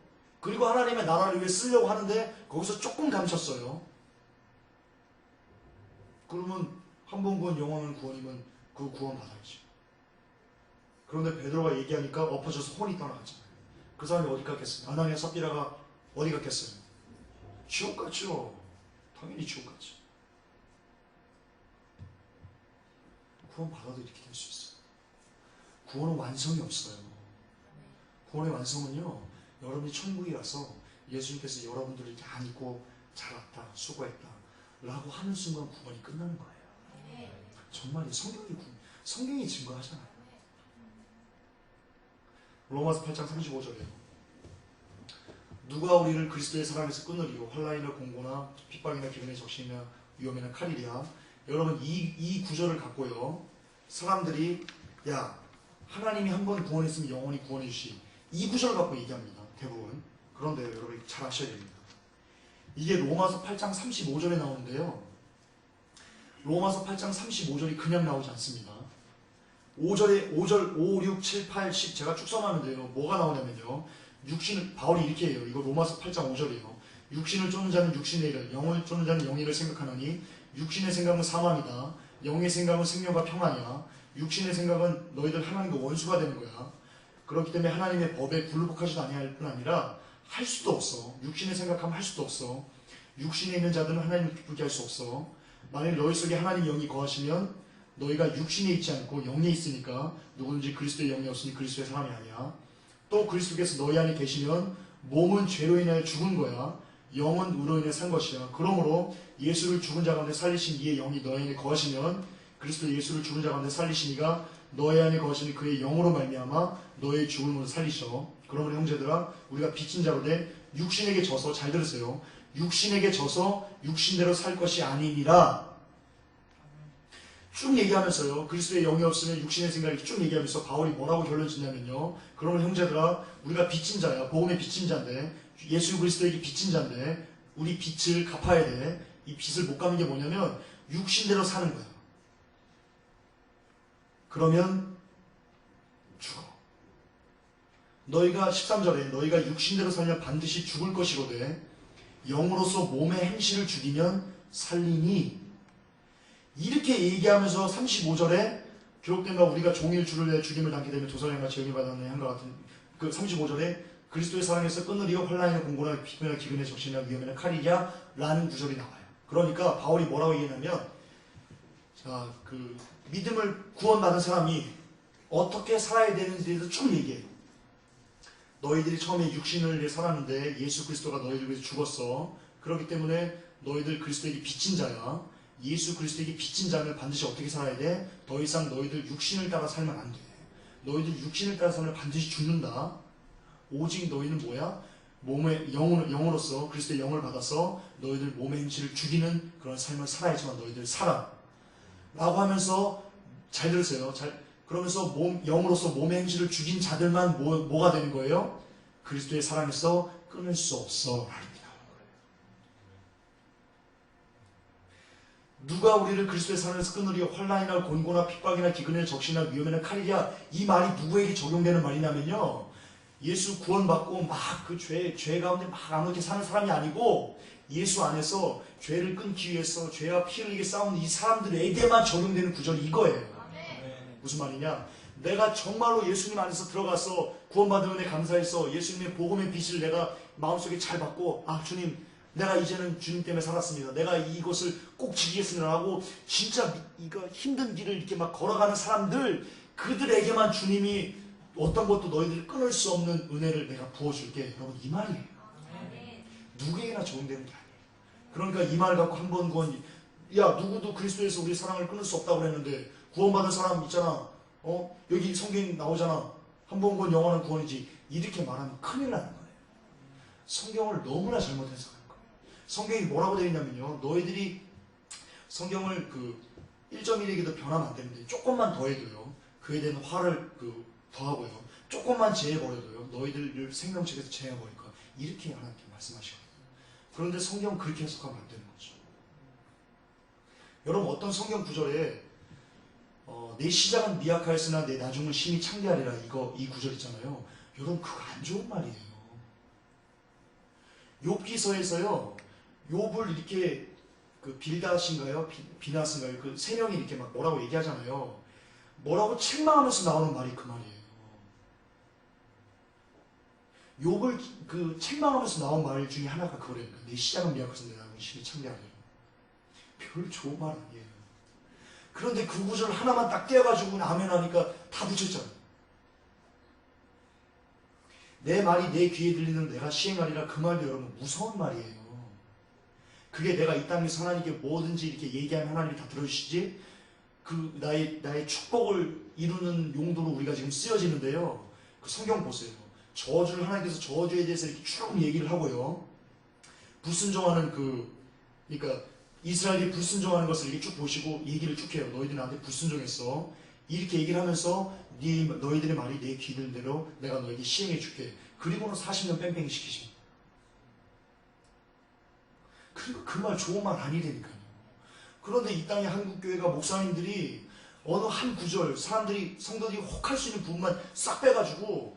그리고 하나님의 나라를 위해 쓰려고 하는데 거기서 조금 감췄어요. 그러면 한 번 구원 영원한 구원이면 그 구원 받아야죠. 그런데 베드로가 얘기하니까 엎어져서 혼이 떠나갔잖아요. 그 사람이 어디 갔겠어요? 아나니아 삽비라가 어디 갔겠어요? 지옥 갔죠. 당연히 지옥 갔죠. 구원 받아도 이렇게 될 수 있어요. 구원은 완성이 없어요. 구원의 완성은요 여러분이 천국에 가서 예수님께서 여러분들을 이렇게 안고 잘왔다 수고했다 라고 하는 순간 구원이 끝나는 거예요. 정말 성경이 증거하잖아요. 로마서 8장 35절에 누가 우리를 그리스도의 사랑에서 끊으리요 환난이나 공고나 핍박이나 기근의 적신이나 위험이나 칼이랴. 여러분 이 구절을 갖고요 사람들이 야 하나님이 한 번 구원했으면 영원히 구원해 주시 이 구절을 갖고 얘기합니다. 대부분. 그런데 여러분 잘 아셔야 됩니다. 이게 로마서 8장 35절에 나오는데요 로마서 8장 35절이 그냥 나오지 않습니다. 5절 5, 6, 7, 8, 10 제가 축성하는데요 뭐가 나오냐면요 육신을 바울이 이렇게 해요. 이거 로마서 8장 5절이에요. 육신을 쫓는 자는 육신의 일을 영을 쫓는 자는 영의 일을 생각하노니 육신의 생각은 사망이다. 영의 생각은 생명과 평안이야. 육신의 생각은 너희들 하나님과 원수가 되는 거야. 그렇기 때문에 하나님의 법에 굴복하지도 아니할 뿐 아니라 할 수도 없어. 육신의 생각하면 할 수도 없어. 육신에 있는 자들은 하나님을 기쁘게 할 수 없어. 만일 너희 속에 하나님 영이 거하시면 너희가 육신에 있지 않고 영에 있으니까 누구든지 그리스도의 영이 없으니 그리스도의 사람이 아니야. 또 그리스도께서 너희 안에 계시면 몸은 죄로 인하여 죽은 거야. 영은 의로 인해 산 것이야. 그러므로 예수를 죽은 자 가운데 살리신 이의 영이 너희 안에 거하시면 그리스도 예수를 죽은 자 가운데 살리시니가 너희 안에 거하시는 그의 영으로 말미암아 너의 죽음으로 살리셔. 그러므로 형제들아 우리가 빚진 자로 돼 육신에게 져서, 잘 들으세요, 육신에게 져서 육신대로 살 것이 아니니라. 쭉 얘기하면서요, 그리스도의 영이 없으면 육신의 생각이 쭉 얘기하면서 바울이 뭐라고 결론 짓냐면요, 그러면 형제들아 우리가 빚진 자야, 복음의 빚진 자인데, 예수 그리스도에게 빚진 자인데 우리 빚을 갚아야 돼. 이 빚을 못 갚는 게 뭐냐면 육신대로 사는 거야. 그러면 죽어. 너희가 13절에 너희가 육신대로 살면 반드시 죽을 것이거든 영으로서 몸의 행실을 죽이면 살리니. 이렇게 얘기하면서 35절에 기록된 바 우리가 종일 주를 내 죽임을 당게 되면 도살령과 죄를 받았네 한것 같은 그 35절에 그리스도의 사랑에서 끊으리어 환난이나 공고나 비명이나 기근의 적신이나 위험이나 칼이랴 라는 구절이 나와요. 그러니까 바울이 뭐라고 얘기하냐면, 자, 그 믿음을 구원받은 사람이 어떻게 살아야 되는지에 대해서 쭉 얘기해요. 너희들이 처음에 육신을 위해 살았는데 예수 그리스도가 너희들 위해서 죽었어. 그렇기 때문에 너희들 그리스도에게 빚진 자야. 예수 그리스도에게 빚진 자는 반드시 어떻게 살아야 돼? 더 이상 너희들 육신을 따라 살면 안 돼. 너희들 육신을 따라 살면 반드시 죽는다. 오직 너희는 뭐야? 몸의 영으로서 그리스도의 영을 받아서 너희들 몸의 행실을 죽이는 그런 삶을 살아야지만 너희들 살아. 라고 하면서, 잘 들으세요. 그러면서 영으로서 몸의 행실을 죽인 자들만 뭐가 되는 거예요? 그리스도의 사랑에서 끊을 수 없어. 누가 우리를 그리스도의 사랑에서 끊으리요? 환난이나 곤고나 핍박이나 기근이나 적신이나 위험이나 칼이랴. 이 말이 누구에게 적용되는 말이냐면요, 예수 구원받고 막 그 죄 가운데 막 아무렇게 사는 사람이 아니고 예수 안에서 죄를 끊기 위해서 죄와 피 흘리게 싸우는 이 사람들에게만 적용되는 구절이 이거예요. 무슨 말이냐? 내가 정말로 예수님 안에서 들어가서 구원받은 은혜 감사해서 예수님의 복음의 빛을 내가 마음속에 잘 받고, 아 주님, 내가 이제는 주님 때문에 살았습니다. 내가 이것을 꼭 지키겠습니다 하고 진짜 이거 힘든 길을 이렇게 막 걸어가는 사람들, 그들에게만 주님이 어떤 것도 너희들이 끊을 수 없는 은혜를 내가 부어줄게. 여러분, 이 말이에요. 누구에게나 적용되는 게 아니에요. 그러니까 이 말을 갖고 한 번 구원, 야 누구도 그리스도에서 우리 사랑을 끊을 수 없다고 그랬는데 구원받은 사람 있잖아. 여기 성경에 나오잖아. 한 번 구원 영원한 구원이지. 이렇게 말하면 큰일 나는 거예요. 성경을 너무나 잘못 해석하는 거예요. 성경이 뭐라고 되어 있냐면요, 너희들이 성경을 그 1.1에게도 변하면 안 되는데 조금만 더해도요 그에 대한 화를 더하고요 조금만 제해버려도요 너희들을 생명책에서 제해버릴 거야. 이렇게 하나님께 말씀하시거든요. 그런데 성경은 그렇게 해석하면 안 되는 거죠. 여러분, 어떤 성경 구절에 내 시작은 미약하였으나 내 나중은 심히 창대하리라, 이 구절 있잖아요. 여러분, 그거 안 좋은 말이에요. 욥기서에서요 욥을 이렇게 빌다신가요? 비나스인가요? 그 세 명이 이렇게 막 뭐라고 얘기하잖아요. 뭐라고 책망하면서 나오는 말이 그 말이에요. 욥을 책망하면서 나온 말 중에 하나가 그거래요. 내 시작은 미약해서 내 나중은 심히 창대하리라. 별로 좋은 말 아니에요. 그런데 그 구절 하나만 딱 떼어가지고 아멘 하니까 다 붙였잖아요. 내 말이 내 귀에 들리는 내가 시행하리라, 그 말도 여러분 무서운 말이에요. 그게 내가 이 땅에서 하나님께 뭐든지 이렇게 얘기하면 하나님이 다 들어주시지, 나의 축복을 이루는 용도로 우리가 지금 쓰여지는데요. 그 성경 보세요. 저주를 하나님께서 저주에 대해서 이렇게 쭉 얘기를 하고요. 불순종하는 그러니까 이스라엘이 불순종하는 것을 이렇게 쭉 보시고 얘기를 쭉 해요. 너희들 나한테 불순종했어. 이렇게 얘기를 하면서 너희들의 말이 내 귀 들은 대로 내가 너에게 시행해 줄게. 그리고는 40년 뺑뺑이 시키십니다. 그리고 그 말 좋은 말 아니라니까요. 그런데 이 땅의 한국교회가 목사님들이 어느 한 구절 성도들이 혹할 수 있는 부분만 싹 빼가지고,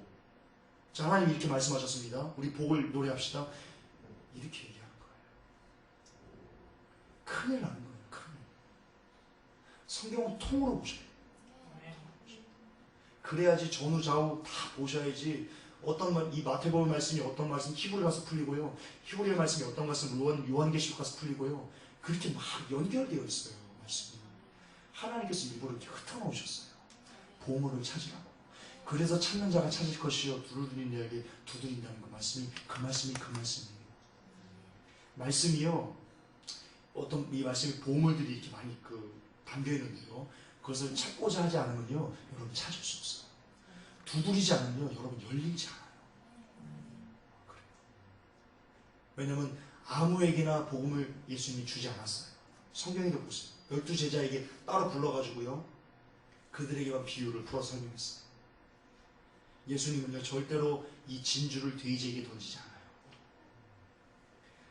자, 하나님이 이렇게 말씀하셨습니다. 우리 복을 노래합시다. 이렇게 얘기하는 거예요. 큰일 나는 거예요. 큰일. 성경은 통으로 보셔야 돼요. 그래야지 전후 좌우 다 보셔야지. 이 마태복음 말씀이 어떤 말씀 히브리 가서 풀리고요, 히브리 말씀이 어떤 말씀 요한계시록 가서 풀리고요, 그렇게 막 연결되어 있어요. 말씀이. 하나님께서 일부러 이렇게 흩어놓으셨어요. 보물을 찾으라고. 그래서 찾는 자가 찾을 것이요 두드리는 자에게 두드린다는 그 말씀이 말씀이에요. 말씀이요, 이 말씀이 보물들이 이렇게 많이 담겨 있는데요, 그것을 찾고자 하지 않으면요, 여러분 찾을 수 없어요. 두드리지 않으면 여러분 열리지 않아요. 그래요. 왜냐하면 아무에게나 복음을 예수님이 주지 않았어요. 성경에도 보세요. 12제자에게 따로 불러가지고요, 그들에게만 비유를 풀어 설명했어요. 예수님은요, 절대로 이 진주를 돼지에게 던지지 않아요.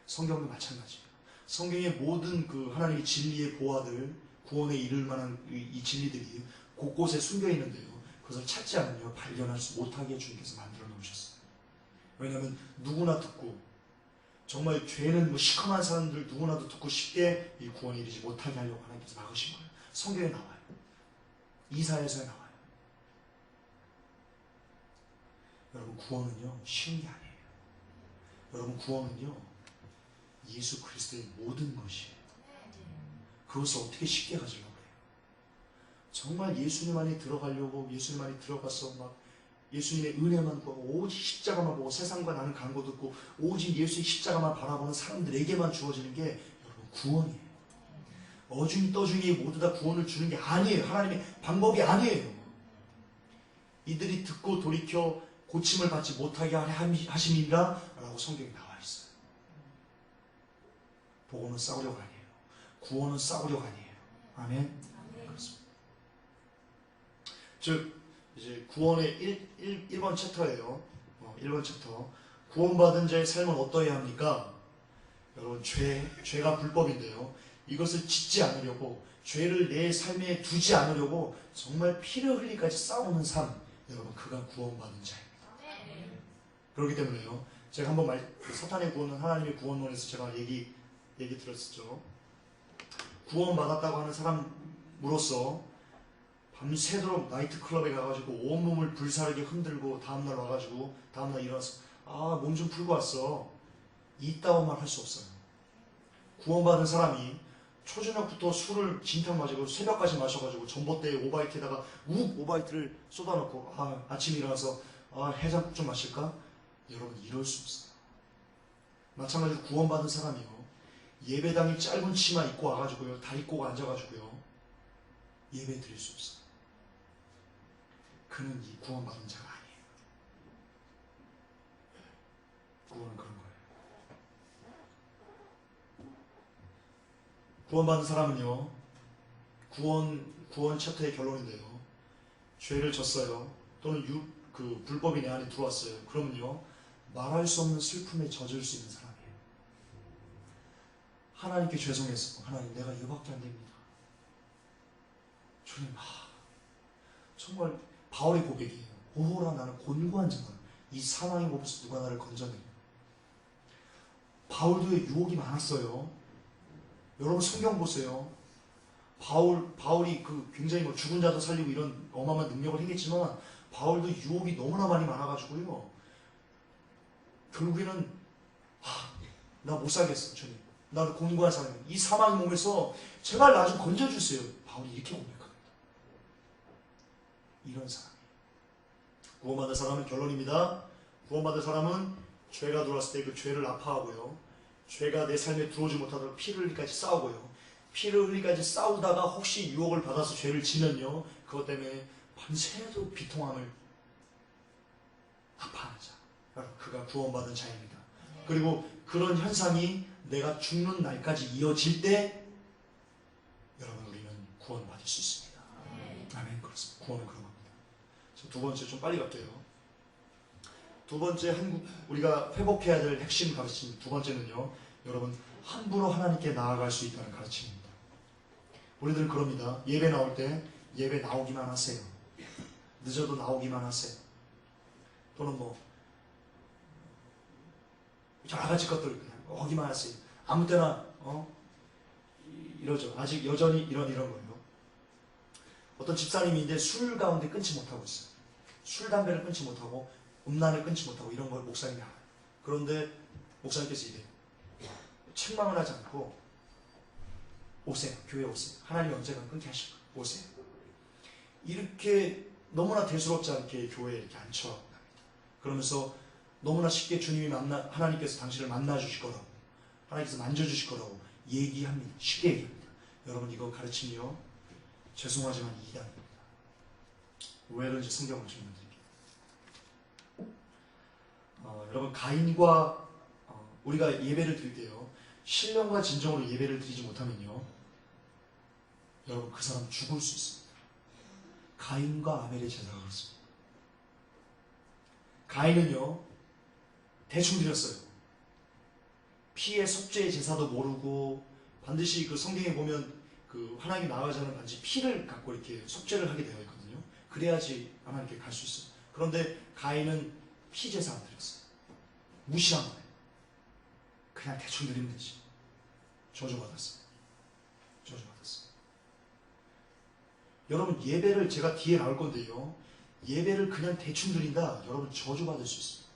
성경도 마찬가지예요. 성경의 모든 그 하나님의 진리의 보화들, 구원에 이를 만한 이 진리들이 곳곳에 숨겨 있는데요, 그것을 찾지 않으면 발견할 수 못하게 주님께서 만들어 놓으셨어요. 왜냐하면 누구나 듣고, 정말 죄는 시커먼 사람들 누구나도 듣고 쉽게 이 구원에 이르지 못하게 하려고 하나님께서 막으신 거예요. 성경에 나와요. 이사야서에 나와요. 여러분, 구원은요, 쉬운 게 아니에요. 여러분, 구원은요, 예수 그리스도의 모든 것이에요. 그것을 어떻게 쉽게 가지려고 해요? 정말 예수님 안에 들어가려고, 예수님 안에 들어가서 막 예수님의 은혜만 보고 오직 십자가만 보고 세상과 나는 간고 듣고 오직 예수의 십자가만 바라보는 사람들에게만 주어지는 게 여러분 구원이에요. 어중이 떠중이 모두 다 구원을 주는 게 아니에요. 하나님의 방법이 아니에요. 이들이 듣고 돌이켜 고침을 받지 못하게 하심이라 라고 성경에 나와 있어요. 복음은 싸우려고 아니에요. 구원은 싸우려고 아니에요. 아멘. 그렇습니다. 즉 이제 구원의 1번 챕터예요. 1번 챕터. 구원받은 자의 삶은 어떠해야 합니까? 여러분, 죄가 불법인데요, 이것을 짓지 않으려고, 죄를 내 삶에 두지 않으려고 정말 피를 흘리까지 싸우는 삶, 여러분, 그가 구원받은 자입니다. 그렇기 때문에요, 제가 한번 사탄의 구원은 하나님의 구원론에서 제가 얘기 들었었죠. 구원받았다고 하는 사람으로서 밤새도록 나이트클럽에 가가지고 온몸을 불사르게 흔들고 다음날 와가지고 다음날 일어나서 몸 좀 풀고 왔어, 이따운 말 할 수 없어요. 구원받은 사람이 초저녁부터 술을 진탕 마시고 새벽까지 마셔가지고 전봇대에 오바이트에다가 오바이트를 쏟아놓고 아침에 일어나서 해장국 좀 마실까? 여러분, 이럴 수 없어요. 마찬가지로 구원받은 사람이요, 예배당에 짧은 치마 입고 와가지고요, 다리 꼬고 앉아가지고요, 예배 드릴 수 없어요. 그는 이 구원받은 자가 아니에요. 구원은 그런 거예요. 구원받은 사람은요, 구원 챕터의 결론인데요, 죄를 졌어요. 또는 불법이 내 안에 들어왔어요. 그러면요, 말할 수 없는 슬픔에 젖을 수 있는 사람이에요. 하나님께 죄송했어. 하나님, 내가 이거밖에 안 됩니다. 주님, 정말 바울의 고백이에요. 오호라, 나는 곤고한 자다. 이 사망의 몸에서 누가 나를 건져내요. 바울도 유혹이 많았어요. 여러분, 성경 보세요. 바울이 굉장히 죽은 자도 살리고 이런 어마어마한 능력을 행했지만 바울도 유혹이 너무나 많이 많아가지고요, 결국에는 나 못 살겠어, 주님. 나는 곤고한 사람이에요. 이 사망의 몸에서 제발 나 좀 건져주세요. 바울이 이렇게 고백합니다. 이런 사람이에요. 구원받은 사람은 결론입니다. 구원받은 사람은 죄가 들어왔을 때 그 죄를 아파하고요, 죄가 내 삶에 들어오지 못하도록 피를 흘리까지 싸우고요, 피를 흘리까지 싸우다가 혹시 유혹을 받아서 죄를 지면요, 그것 때문에 밤새도록 비통함을 아파하는 자, 그가 구원받은 자입니다. 그리고 그런 현상이 내가 죽는 날까지 이어질 때 여러분, 우리는 구원받을 수 있습니다. 아멘. 그렇습니다. 구원은 그런 겁니다. 두 번째, 좀 빨리 갈게요. 두 번째, 우리가 회복해야 될 핵심 가르침 두 번째는요, 여러분, 함부로 하나님께 나아갈 수 있다는 가르침입니다. 우리들은 그럽니다. 예배 나올 때 예배 나오기만 하세요. 늦어도 나오기만 하세요. 또는 여러 가지 것들 그냥 오기만 하세요. 아무 때나 이러죠. 아직 여전히 이런 거예요. 어떤 집사님인데 술 가운데 끊지 못하고 있어요. 술, 담배를 끊지 못하고 음란을 끊지 못하고 이런 걸 목사님이 알아요. 그런데 목사님께서 이래요. 책망을 하지 않고 오세요. 교회 오세요. 하나님 언젠가 끊게 하실 거예요. 오세요. 이렇게 너무나 대수롭지 않게 교회에 이렇게 앉혀납니다. 그러면서 너무나 쉽게 하나님께서 당신을 만나주실 거라고, 하나님께서 만져주실 거라고 얘기합니다. 쉽게 얘기합니다. 여러분, 이거 가르침이요, 죄송하지만 이단입니다. 오해를 이제 성경으로 질문드릴게요. 여러분 가인과 우리가 예배를 드릴 때요. 신령과 진정으로 예배를 드리지 못하면요. 여러분 그 사람 죽을 수 있습니다. 가인과 아벨의 제사가 그렇습니다. 가인은요. 대충 드렸어요. 피의 속죄의 제사도 모르고 반드시 그 성경에 보면 그 하나님이 나아가지 않은 반드시 피를 갖고 이렇게 속죄를 하게 되어 있거든요. 그래야지 하나님께 갈 수 있어요. 그런데 가인은 피 제사 안 드렸어요. 무시한 거예요. 그냥 대충 드리면 되지. 저주받았어요. 저주받았어요. 여러분 예배를 제가 뒤에 나올 건데요. 예배를 그냥 대충 드린다. 여러분 저주받을 수 있습니다.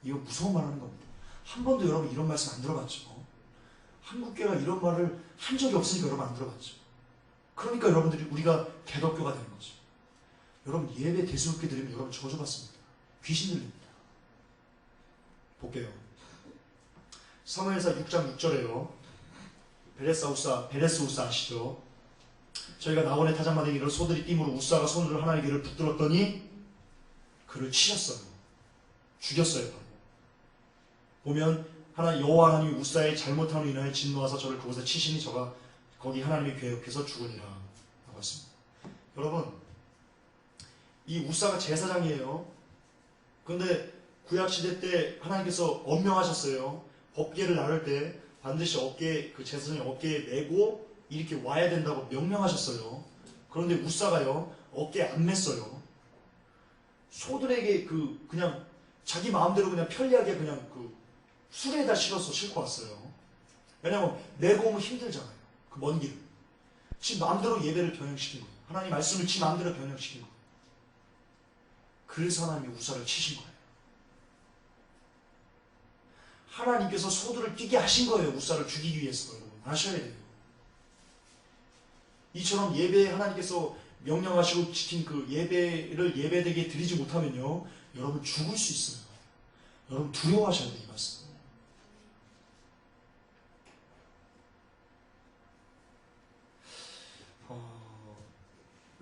이거 무서운 말 하는 겁니다. 한 번도 여러분 이런 말씀 안 들어봤죠? 한국교회가 이런 말을 한 적이 없으니까 여러분 안 들어봤죠? 그러니까 여러분들이 우리가 개독교가 되는 거죠. 여러분 예배 대수롭게 드리면 여러분 저주받습니다. 귀신 들립니다. 볼게요. 사무엘사 6장 6절에요. 베레스 우사 아시죠? 저희가 나원의 타작마대기를 소들이 띠므로 우사가 손으로 하나님의 귀를 붙들었더니 그를 치셨어요. 죽였어요. 보면 여호와 하나님이 우사의 잘못함으로 인하여 진노하사 저를 그곳에 치시니 저가 거기 하나님의 궤 옆에서 죽으니라 라고 했습니다. 여러분 이 우사가 제사장이에요. 그런데 구약시대 때 하나님께서 엄명하셨어요. 법궤를 나를 때 반드시 그 제사장이 어깨에 메고 이렇게 와야 된다고 명령하셨어요. 그런데 우사가요 어깨에 안 맸어요. 소들에게 그냥 자기 마음대로 그냥 편리하게 그냥 술에다 실어서 싣고 왔어요. 왜냐하면 메고 오면 힘들잖아요. 그 먼 길을. 지 마음대로 예배를 변형시킨 거예요. 하나님 말씀을 지 마음대로 변형시킨 거예요. 그래서 하나님이 우사를 치신 거예요. 하나님께서 소들을 뛰게 하신 거예요. 우사를 죽이기 위해서. 여러분 아셔야 돼요. 이처럼 예배에 하나님께서 명령하시고 지킨 그 예배를 예배되게 드리지 못하면요. 여러분 죽을 수 있어요. 여러분 두려워하셔야 돼요. 이 말씀.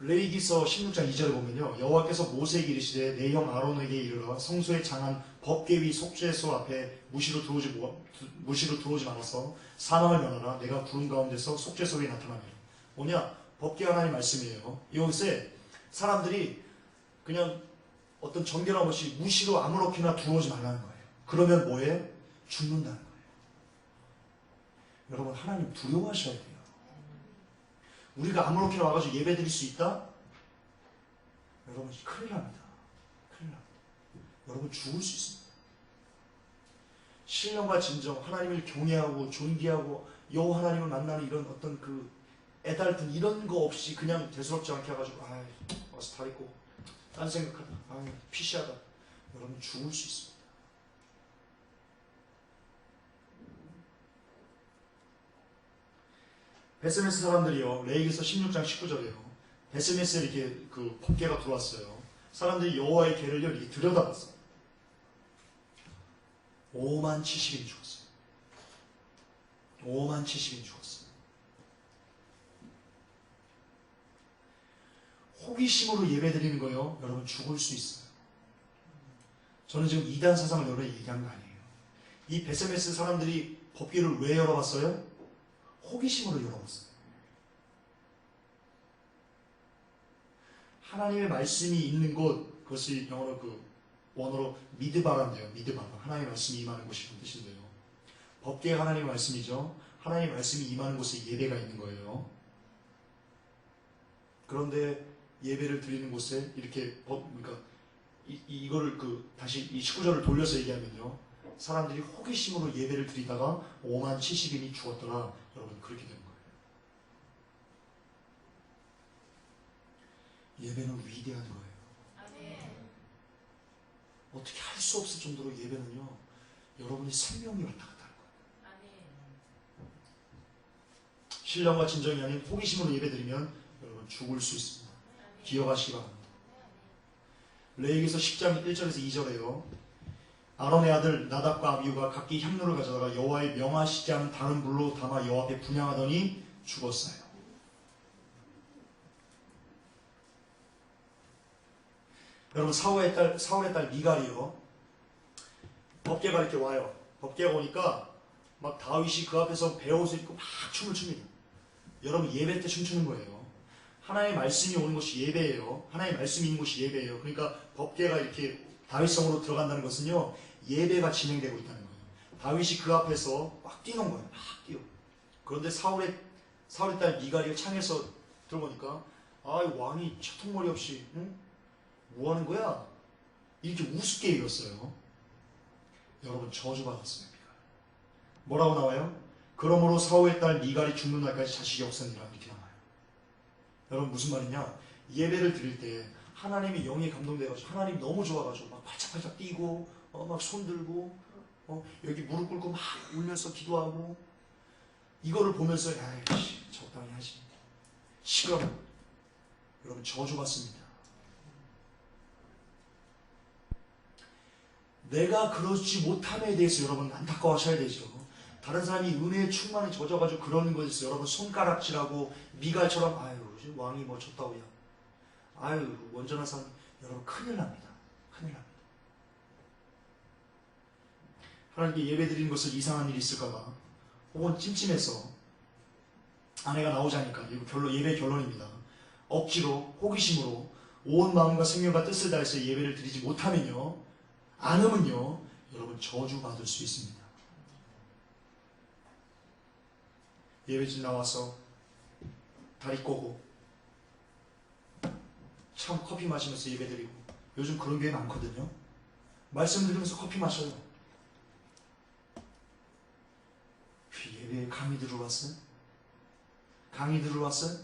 레위기서 16장 2절에 보면요. 여호와께서 모세에게 이르시되 내 형 아론에게 이르러 성소에 장한 법궤 위 속죄소 앞에 무시로 들어오지 말아서 사망을 면하라. 내가 구름 가운데서 속죄소에 나타나리라. 뭐냐? 법궤 하나님 말씀이에요. 여기서 사람들이 그냥 어떤 정결함 없이 무시로 아무렇게나 들어오지 말라는 거예요. 그러면 뭐해? 죽는다는 거예요. 여러분 하나님 두려워하셔야 돼요. 우리가 아무렇게나 와가지고 예배 드릴 수 있다? 여러분 큰일 납니다. 큰일 납니다. 여러분 죽을 수 있습니다. 신령과 진정, 하나님을 경외하고 존귀하고 여호와 하나님을 만나는 이런 어떤 애달픈 이런 거 없이 그냥 대수롭지 않게 해가지고 와서 다 있고 딴 생각하다 피시하다. 여러분 죽을 수 있습니다. 베스메스 사람들이요. 레위기서 16장 19절이에요. 베스메스에 이렇게 법궤가 들어왔어요. 사람들이 여호와의 궤를요 이렇게 들여다봤어요. 5만 70인이 죽었어요. 5만 70인이 죽었어요. 호기심으로 예배드리는 거요. 여러분 죽을 수 있어요. 저는 지금 이단 사상을 여러 얘기한 거 아니에요. 이 베스메스 사람들이 법궤를 왜 열어봤어요? 호기심으로 열어봤어요. 하나님의 말씀이 있는 곳, 그것이 영어로 원어로 미드바라인데요. 미드바라. 하나님의 말씀이 임하는 곳이라는 뜻인데요. 법궤가 하나님의 말씀이죠. 하나님의 말씀이 임하는 곳에 예배가 있는 거예요. 그런데 예배를 드리는 곳에 이렇게 그러니까 이거를 다시 이 19절을 돌려서 얘기하면요. 사람들이 호기심으로 예배를 드리다가 5만 70인이 죽었더라. 여러분 그렇게 되는 거예요. 예배는 위대한 거예요. 어떻게 할 수 없을 정도로 예배는요. 여러분이 생명이 왔다 갔다 하는 거예요. 신령과 진정이 아닌 호기심으로 예배드리면 여러분 죽을 수 있습니다. 기억하시기 바랍니다. 레위기서 10장 1절에서 2절에요. 아론의 아들 나답과 아비후가 각기 향로를 가져다가 여호와의 명하시지 않은 다른 불로 담아 여호와 앞에 분향하더니 죽었어요. 여러분 사울의 딸 미갈이요. 법궤가 이렇게 와요. 법궤가 오니까 막 다윗이 그 앞에서 베옷을 입고 막 춤을 춥니다. 여러분 예배 때 춤추는 거예요. 하나님의 말씀이 오는 것이 예배예요. 하나님의 말씀이 있는 것이 예배예요. 그러니까 법궤가 이렇게 다윗성으로 들어간다는 것은요, 예배가 진행되고 있다는 거예요. 다윗이 그 앞에서 막 뛰는 거예요. 막 뛰어. 그런데 사울의 딸 미갈이가 창에서 들어보니까 왕이 채통머리 없이 응? 뭐 하는 거야? 이렇게 우습게 읽었어요. 여러분 저주받았어요. 미갈. 뭐라고 나와요? 그러므로 사울의 딸 미갈이 죽는 날까지 자식이 없었느니라 이렇게 나와요. 여러분 무슨 말이냐? 예배를 드릴 때 하나님이 영에 감동돼가지고 하나님 너무 좋아가지고 막 팔짝팔짝 뛰고 막 손들고 여기 무릎 꿇고 막 울면서 기도하고 이거를 보면서 아이씨 적당히 하지 시끄러워. 여러분 저주받습니다. 내가 그러지 못함에 대해서 여러분 안타까워하셔야 되죠. 다른 사람이 은혜의 충만에 젖어가지고 그러는 것에 대해서 여러분 손가락질하고 미갈처럼 아유 왕이 뭐 졌다고야. 아유 원전한 사람 여러분 큰일 납니다. 큰일 납니다. 하나님께 예배 드리는 것을 이상한 일이 있을까봐 혹은 찜찜해서 아내가 나오자니까 이거 예배 결론입니다. 억지로 호기심으로 온 마음과 생명과 뜻을 다해서 예배를 드리지 못하면요, 않으면요 여러분 저주받을 수 있습니다. 예배집 나와서 다리 꼬고 참 커피 마시면서 예배드리고 요즘 그런 교회 많거든요. 말씀 들으면서 커피 마셔요. 그 예배에 강의 들으러 왔어요? 강의 들으러 왔어요?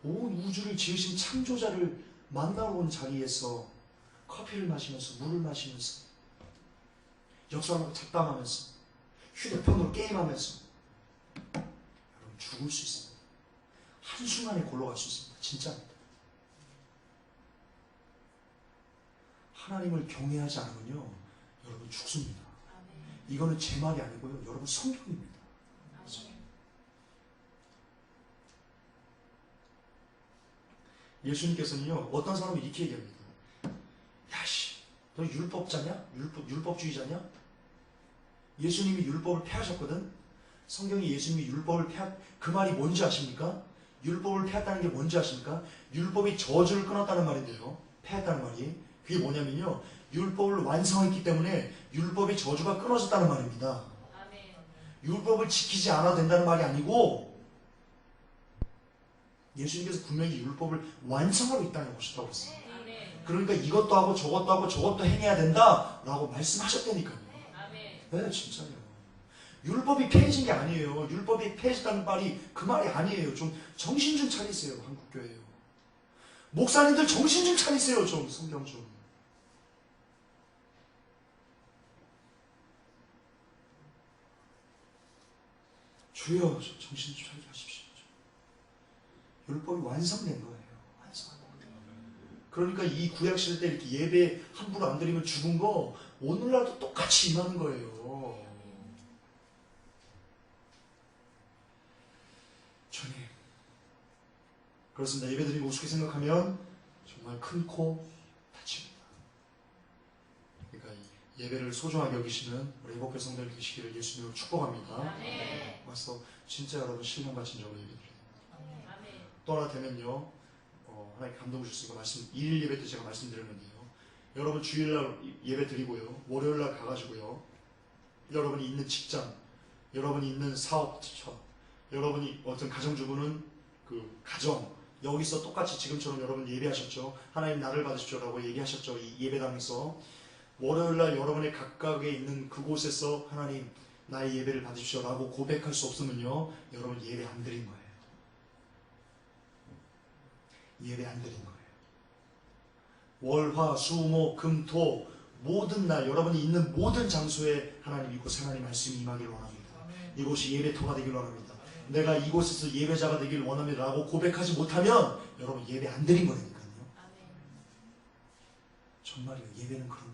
온 우주를 지으신 창조자를 만나러 온 자리에서 커피를 마시면서 물을 마시면서 역사하고 잡담하면서 휴대폰으로 게임하면서 여러분 죽을 수 있습니다. 한순간에 골로 갈 수 있습니다. 진짜입니다. 하나님을 경외하지 않으면요 여러분 죽습니다. 이거는 제 말이 아니고요 여러분 성경입니다. 예수님께서는요 어떤 사람이 이렇게 얘기합니다. 야씨 너 율법자냐? 율법주의자냐? 예수님이 율법을 폐하셨거든. 성경이 예수님이 율법을 그 말이 뭔지 아십니까? 율법을 폐했다는 게 뭔지 아십니까? 율법이 저주를 끊었다는 말인데요. 폐했다는 말이 그게 뭐냐면요 율법을 완성했기 때문에 율법의 저주가 끊어졌다는 말입니다. 율법을 지키지 않아도 된다는 말이 아니고 예수님께서 분명히 율법을 완성하고 있다는 것이라고 했어요. 그러니까 이것도 하고 저것도 행해야 된다라고 말씀하셨다니까요. 네, 진짜요. 율법이 폐해진 게 아니에요. 율법이 폐해졌다는 말이 그 말이 아니에요. 좀 정신 좀 차리세요. 한국교회요. 목사님들 정신 좀 차리세요. 좀 성경 좀. 주여 정신 좀 차리게 하십시오. 율법이 완성된 거예요. 그러니까 이 구약시대 때 이렇게 예배 함부로 안 드리면 죽은 거 오늘날도 똑같이 임하는 거예요. 주님 그렇습니다. 예배 드리고 우습게 생각하면 정말 큰 코 다칩니다. 그러니까 이 예배를 소중하게 여기시는 우리 회복교 성도들 계시기를 예수님으로 축복합니다. 와서 진짜 여러분 신령 바친 적으로 예배 드립니다. 또 하나 되면요 하나님 감동 주셨으니까 일일 예배 때 제가 말씀드렸는데요. 여러분 주일날 예배 드리고요. 월요일날 가가지고요. 여러분이 있는 직장, 여러분이 있는 사업처, 여러분이 어떤 가정주부는 그 가정, 여기서 똑같이 지금처럼 여러분 예배하셨죠. 하나님 나를 받으십시오라고 얘기하셨죠. 이 예배당에서. 월요일날 여러분의 각각에 있는 그곳에서 하나님 나의 예배를 받으십시오라고 고백할 수 없으면요. 여러분 예배 안 드린 거예요. 예배 안 드린 거예요. 월, 화, 수, 목, 금, 토 모든 날 여러분이 있는 모든 장소에 하나님 이곳 하나님 말씀이 임하기를 원합니다. 이곳이 예배터가 되기를 원합니다. 내가 이곳에서 예배자가 되기를 원합니다 라고 고백하지 못하면 여러분 예배 안 드린 거니까요. 정말이에요. 예배는 그런 거예요.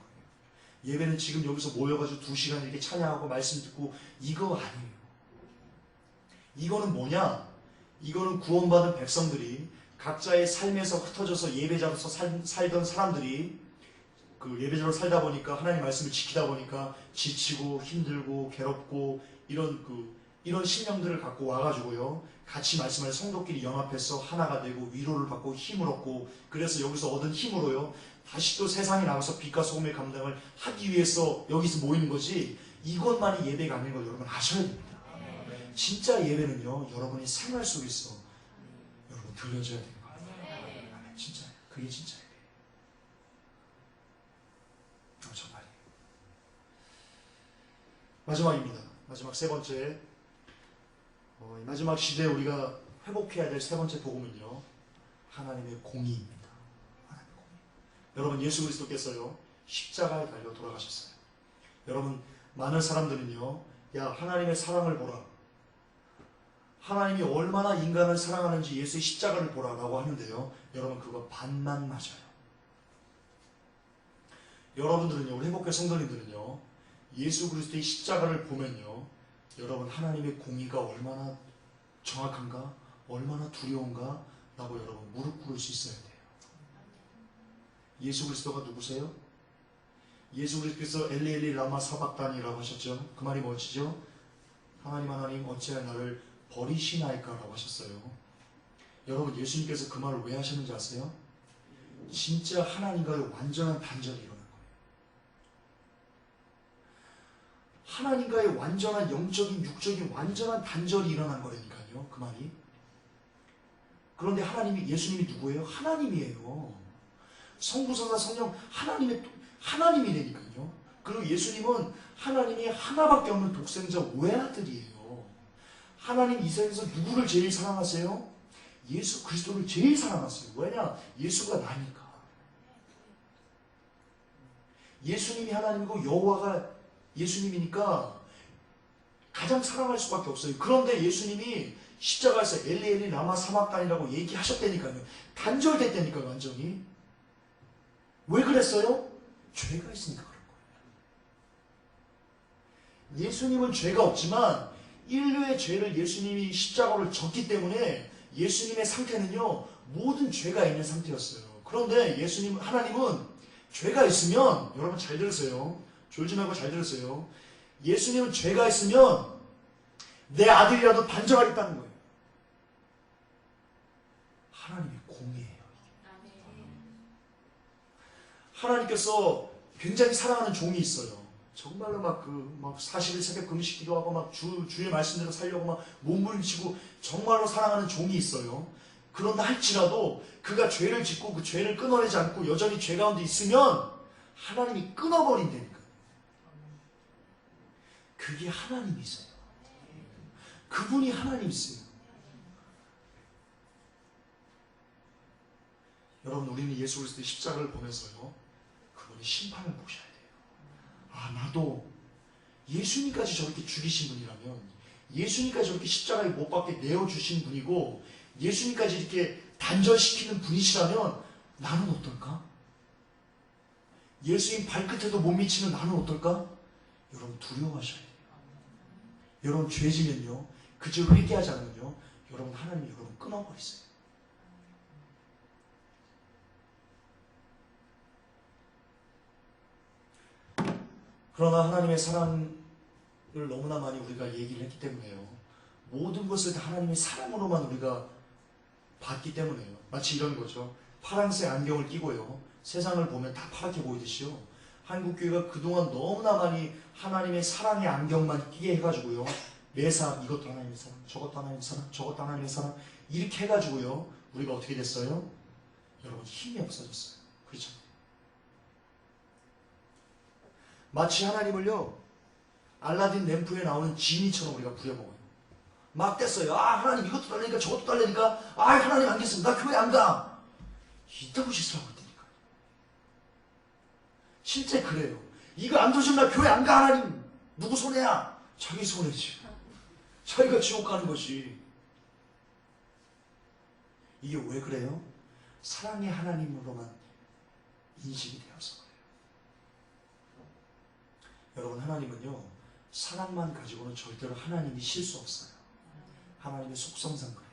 예배는 지금 여기서 모여가지고 2시간 이렇게 찬양하고 말씀 듣고 이거 아니에요. 이거는 뭐냐? 이거는 구원받은 백성들이 각자의 삶에서 흩어져서 예배자로서 살던 사람들이 그 예배자로 살다 보니까 하나님 말씀을 지키다 보니까 지치고 힘들고 괴롭고 이런 심령들을 갖고 와가지고요, 같이 말씀하는 성도끼리 연합해서 하나가 되고 위로를 받고 힘을 얻고, 그래서 여기서 얻은 힘으로요 다시 또 세상에 나가서 빛과 소금의 감당을 하기 위해서 여기서 모이는 거지, 이것만이 예배가 아닌 걸 여러분 아셔야 됩니다. 진짜 예배는요 여러분의 생활 속에서 여러분 들려줘야 되는 거예요. 아멘. 진짜 그게 진짜 예배. 정말이에요. 마지막입니다. 마지막 세 번째, 마지막 시대에 우리가 회복해야 될 세 번째 복음은요, 하나님의 공의입니다. 하나님의 공의. 여러분, 예수 그리스도께서요 십자가에 달려 돌아가셨어요. 여러분, 많은 사람들은요, 야, 하나님의 사랑을 보라, 하나님이 얼마나 인간을 사랑하는지 예수의 십자가를 보라라고 하는데요, 여러분 그거 반만 맞아요. 여러분들은요, 우리 회복회 성도님들은요, 예수 그리스도의 십자가를 보면요, 여러분 하나님의 공의가 얼마나 정확한가, 얼마나 두려운가 라고 여러분 무릎 꿇을 수 있어야 돼요. 예수 그리스도가 누구세요? 예수 그리스도께서 엘리 라마 사박단이라고 하셨죠. 그 말이 뭐지죠? 하나님 어찌하여 나를 버리시나이까 라고 하셨어요. 여러분, 예수님께서 그 말을 왜 하셨는지 아세요? 진짜 하나님과의 완전한 단절이 일어난 거예요. 하나님과의 완전한 영적인 육적인 완전한 단절이 일어난 거라니까요, 그 말이. 그런데 예수님이 누구예요? 하나님이에요. 성부성자 성령 하나님이라니까요. 그리고 예수님은 하나님이 하나밖에 없는 독생자 외아들이에요. 하나님 이 세상에서 누구를 제일 사랑하세요? 예수 그리스도를 제일 사랑하세요. 왜냐? 예수가 나니까. 예수님이 하나님이고 여호와가 예수님이니까 가장 사랑할 수밖에 없어요. 그런데 예수님이 십자가에서 엘리 라마 사박단이라고 얘기하셨다니까요. 단절됐다니까요, 완전히. 왜 그랬어요? 죄가 있으니까 그런 거예요. 예수님은 죄가 없지만 인류의 죄를 예수님이 십자가로 졌기 때문에 예수님의 상태는요, 모든 죄가 있는 상태였어요. 그런데 하나님은 죄가 있으면, 여러분 잘 들으세요. 졸지 말고 잘 들으세요. 예수님은 죄가 있으면 내 아들이라도 단절하겠다는 거예요. 하나님의 공의예요. 하나님께서 굉장히 사랑하는 종이 있어요. 정말로 막 40일 새벽 금식기도 하고 막 주의 말씀대로 살려고 막 몸부림치고 정말로 사랑하는 종이 있어요. 그런다 할지라도 그가 죄를 짓고 그 죄를 끊어내지 않고 여전히 죄 가운데 있으면 하나님이 끊어버린다니까. 그게 하나님이세요. 그분이 하나님이세요. 여러분, 우리는 예수 그리스도의 십자가를 보면서요, 그분의 심판을 보셔야 돼요. 아, 나도 예수님까지 저렇게 죽이신 분이라면, 예수님까지 저렇게 십자가에 못 박게 내어주신 분이고, 예수님까지 이렇게 단절시키는 분이시라면 나는 어떨까? 예수님 발끝에도 못 미치는 나는 어떨까? 여러분 두려워하셔야 돼요. 여러분 죄 지면요, 그저 회개하지 않으면요, 여러분 하나님이 여러분 끊어버리세요. 그러나 하나님의 사랑을 너무나 많이 우리가 얘기를 했기 때문에요, 모든 것을 다 하나님의 사랑으로만 우리가 봤기 때문에요. 마치 이런 거죠. 파란색 안경을 끼고요, 세상을 보면 다 파랗게 보이듯이요, 한국교회가 그동안 너무나 많이 하나님의 사랑의 안경만 끼게 해가지고요, 매사 이것도 하나님의 사랑, 저것도 하나님의 사랑, 저것도 하나님의 사랑, 이렇게 해가지고요, 우리가 어떻게 됐어요? 여러분 힘이 없어졌어요. 그렇죠? 마치 하나님을요, 알라딘 램프에 나오는 지니처럼 우리가 부려먹어요. 막 뗐어요. 아, 하나님 이것도 달라니까 저것도 달라니까, 아, 하나님 안 계시면 나 교회 안 가. 이따구 짓을 하고 있다니까. 실제 그래요. 이거 안 주시면 나 교회 안 가. 하나님 누구 손해야? 자기 손해지. 자기가 지옥 가는 것이. 이게 왜 그래요? 사랑의 하나님으로만 인식이 되어서 그래요. 여러분, 하나님은요, 사랑만 가지고는 절대로 하나님이실 수 없어요. 하나님의 속성상 그래요.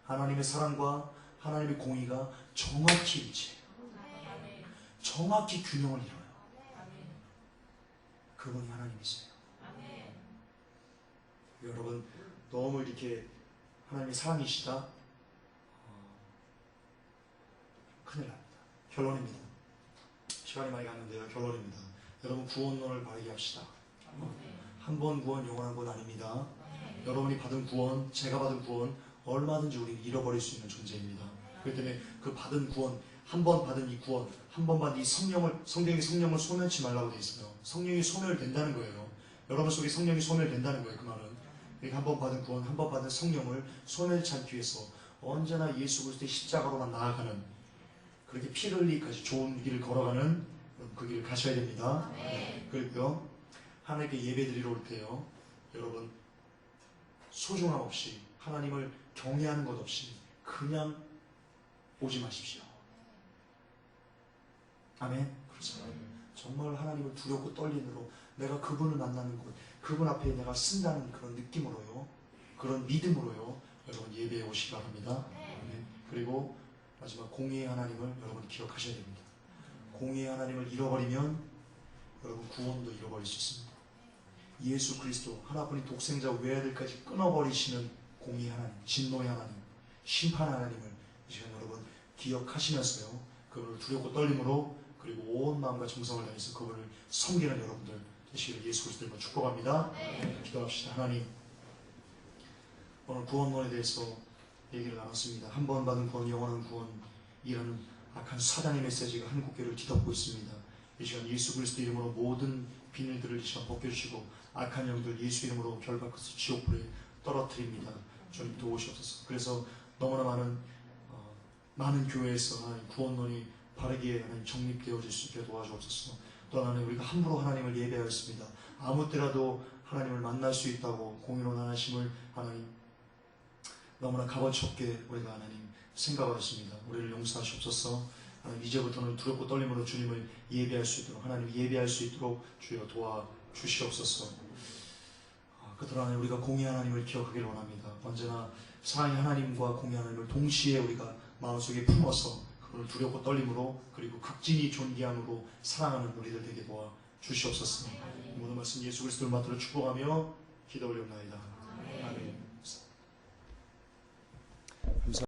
하나님의 사랑과 하나님의 공의가 정확히 일치해요. 정확히 균형을 이뤄요. 그분이 하나님이세요. 여러분, 너무 이렇게 하나님의 사랑이시다? 큰일 납니다. 결론입니다. 시간이 많이 갔는데요. 결론입니다. 여러분, 구원론을 바르게 합시다. 한 번 구원, 영원한 구원 아닙니다. 여러분이 받은 구원, 제가 받은 구원, 얼마든지 우리는 잃어버릴 수 있는 존재입니다. 그렇기 때문에 그 받은 구원, 한 번 받은 이 구원, 한 번 받은 이 성령이 성령을 소멸치 말라고 되어 있어요. 성령이 소멸된다는 거예요. 여러분 속에 성령이 소멸된다는 거예요. 그 말은. 한 번 받은 구원, 한 번 받은 성령을 소멸치 않기 위해서 언제나 예수 그리스도의 십자가로만 나아가는, 그렇게 피를 흘리기까지 좋은 길을 걸어가는 그 길을 가셔야 됩니다. 그리고요, 하나님께 예배 드리러 올 때요, 여러분 소중함 없이, 하나님을 경외하는 것 없이 그냥 오지 마십시오. 아멘. 그렇죠. 정말 하나님을 두렵고 떨림으로, 내가 그분을 만나는 곳, 그분 앞에 내가 쓴다는 그런 느낌으로요, 그런 믿음으로요, 여러분 예배에 오시기 바랍니다. 아멘. 그리고 마지막, 공의의 하나님을 여러분 기억하셔야 됩니다. 공의의 하나님을 잃어버리면 여러분 구원도 잃어버릴 수 있습니다. 예수 그리스도 하나뿐인 독생자 외아들까지 끊어버리시는 공의의 하나님, 진노의 하나님, 심판 하나님을 이 시간 여러분 기억하시면서요, 그분을 두렵고 떨림으로, 그리고 온 마음과 정성을 다해서 그분을 섬기는 여러분들 되시기를 예수 그리스도로 축복합니다. 기도합시다. 하나님, 오늘 구원론에 대해서 얘기를 나눴습니다. 한 번 받은 구원, 영원한 구원이라는 악한 사단의 메시지가 한국교회를 뒤덮고 있습니다. 이 시간 예수 그리스도 이름으로 모든 비늘들을 이 시간 벗겨주시고, 악한 영들 예수 이름으로 결박해서 지옥불에 떨어뜨립니다. 주님 도우시옵소서. 그래서 너무나 많은 교회에서 하나님 구원론이 바르게 하나님 정립되어질 수 있게 도와주옵소서. 또 하나님, 우리가 함부로 하나님을 예배하였습니다. 아무 때라도 하나님을 만날 수 있다고 공의론 하나님을 하나님 너무나 값어치 없게 우리가 하나님 생각하였습니다. 우리를 용서하시옵소서. 하나님, 이제부터는 두렵고 떨림으로 주님을 예배할 수 있도록, 하나님 예배할 수 있도록 주여 도와주시옵소서. 그들아, 하나님, 우리가 공의 하나님을 기억하길 원합니다. 언제나 사랑의 하나님과 공의 하나님을 동시에 우리가 마음속에 품어서 그분을 두렵고 떨림으로, 그리고 극진히 존귀함으로 사랑하는 우리들 되게 도와주시옵소서. 모든 말씀 예수 그리스도를 받들어 축복하며 기도 올려옵나이다. 아멘.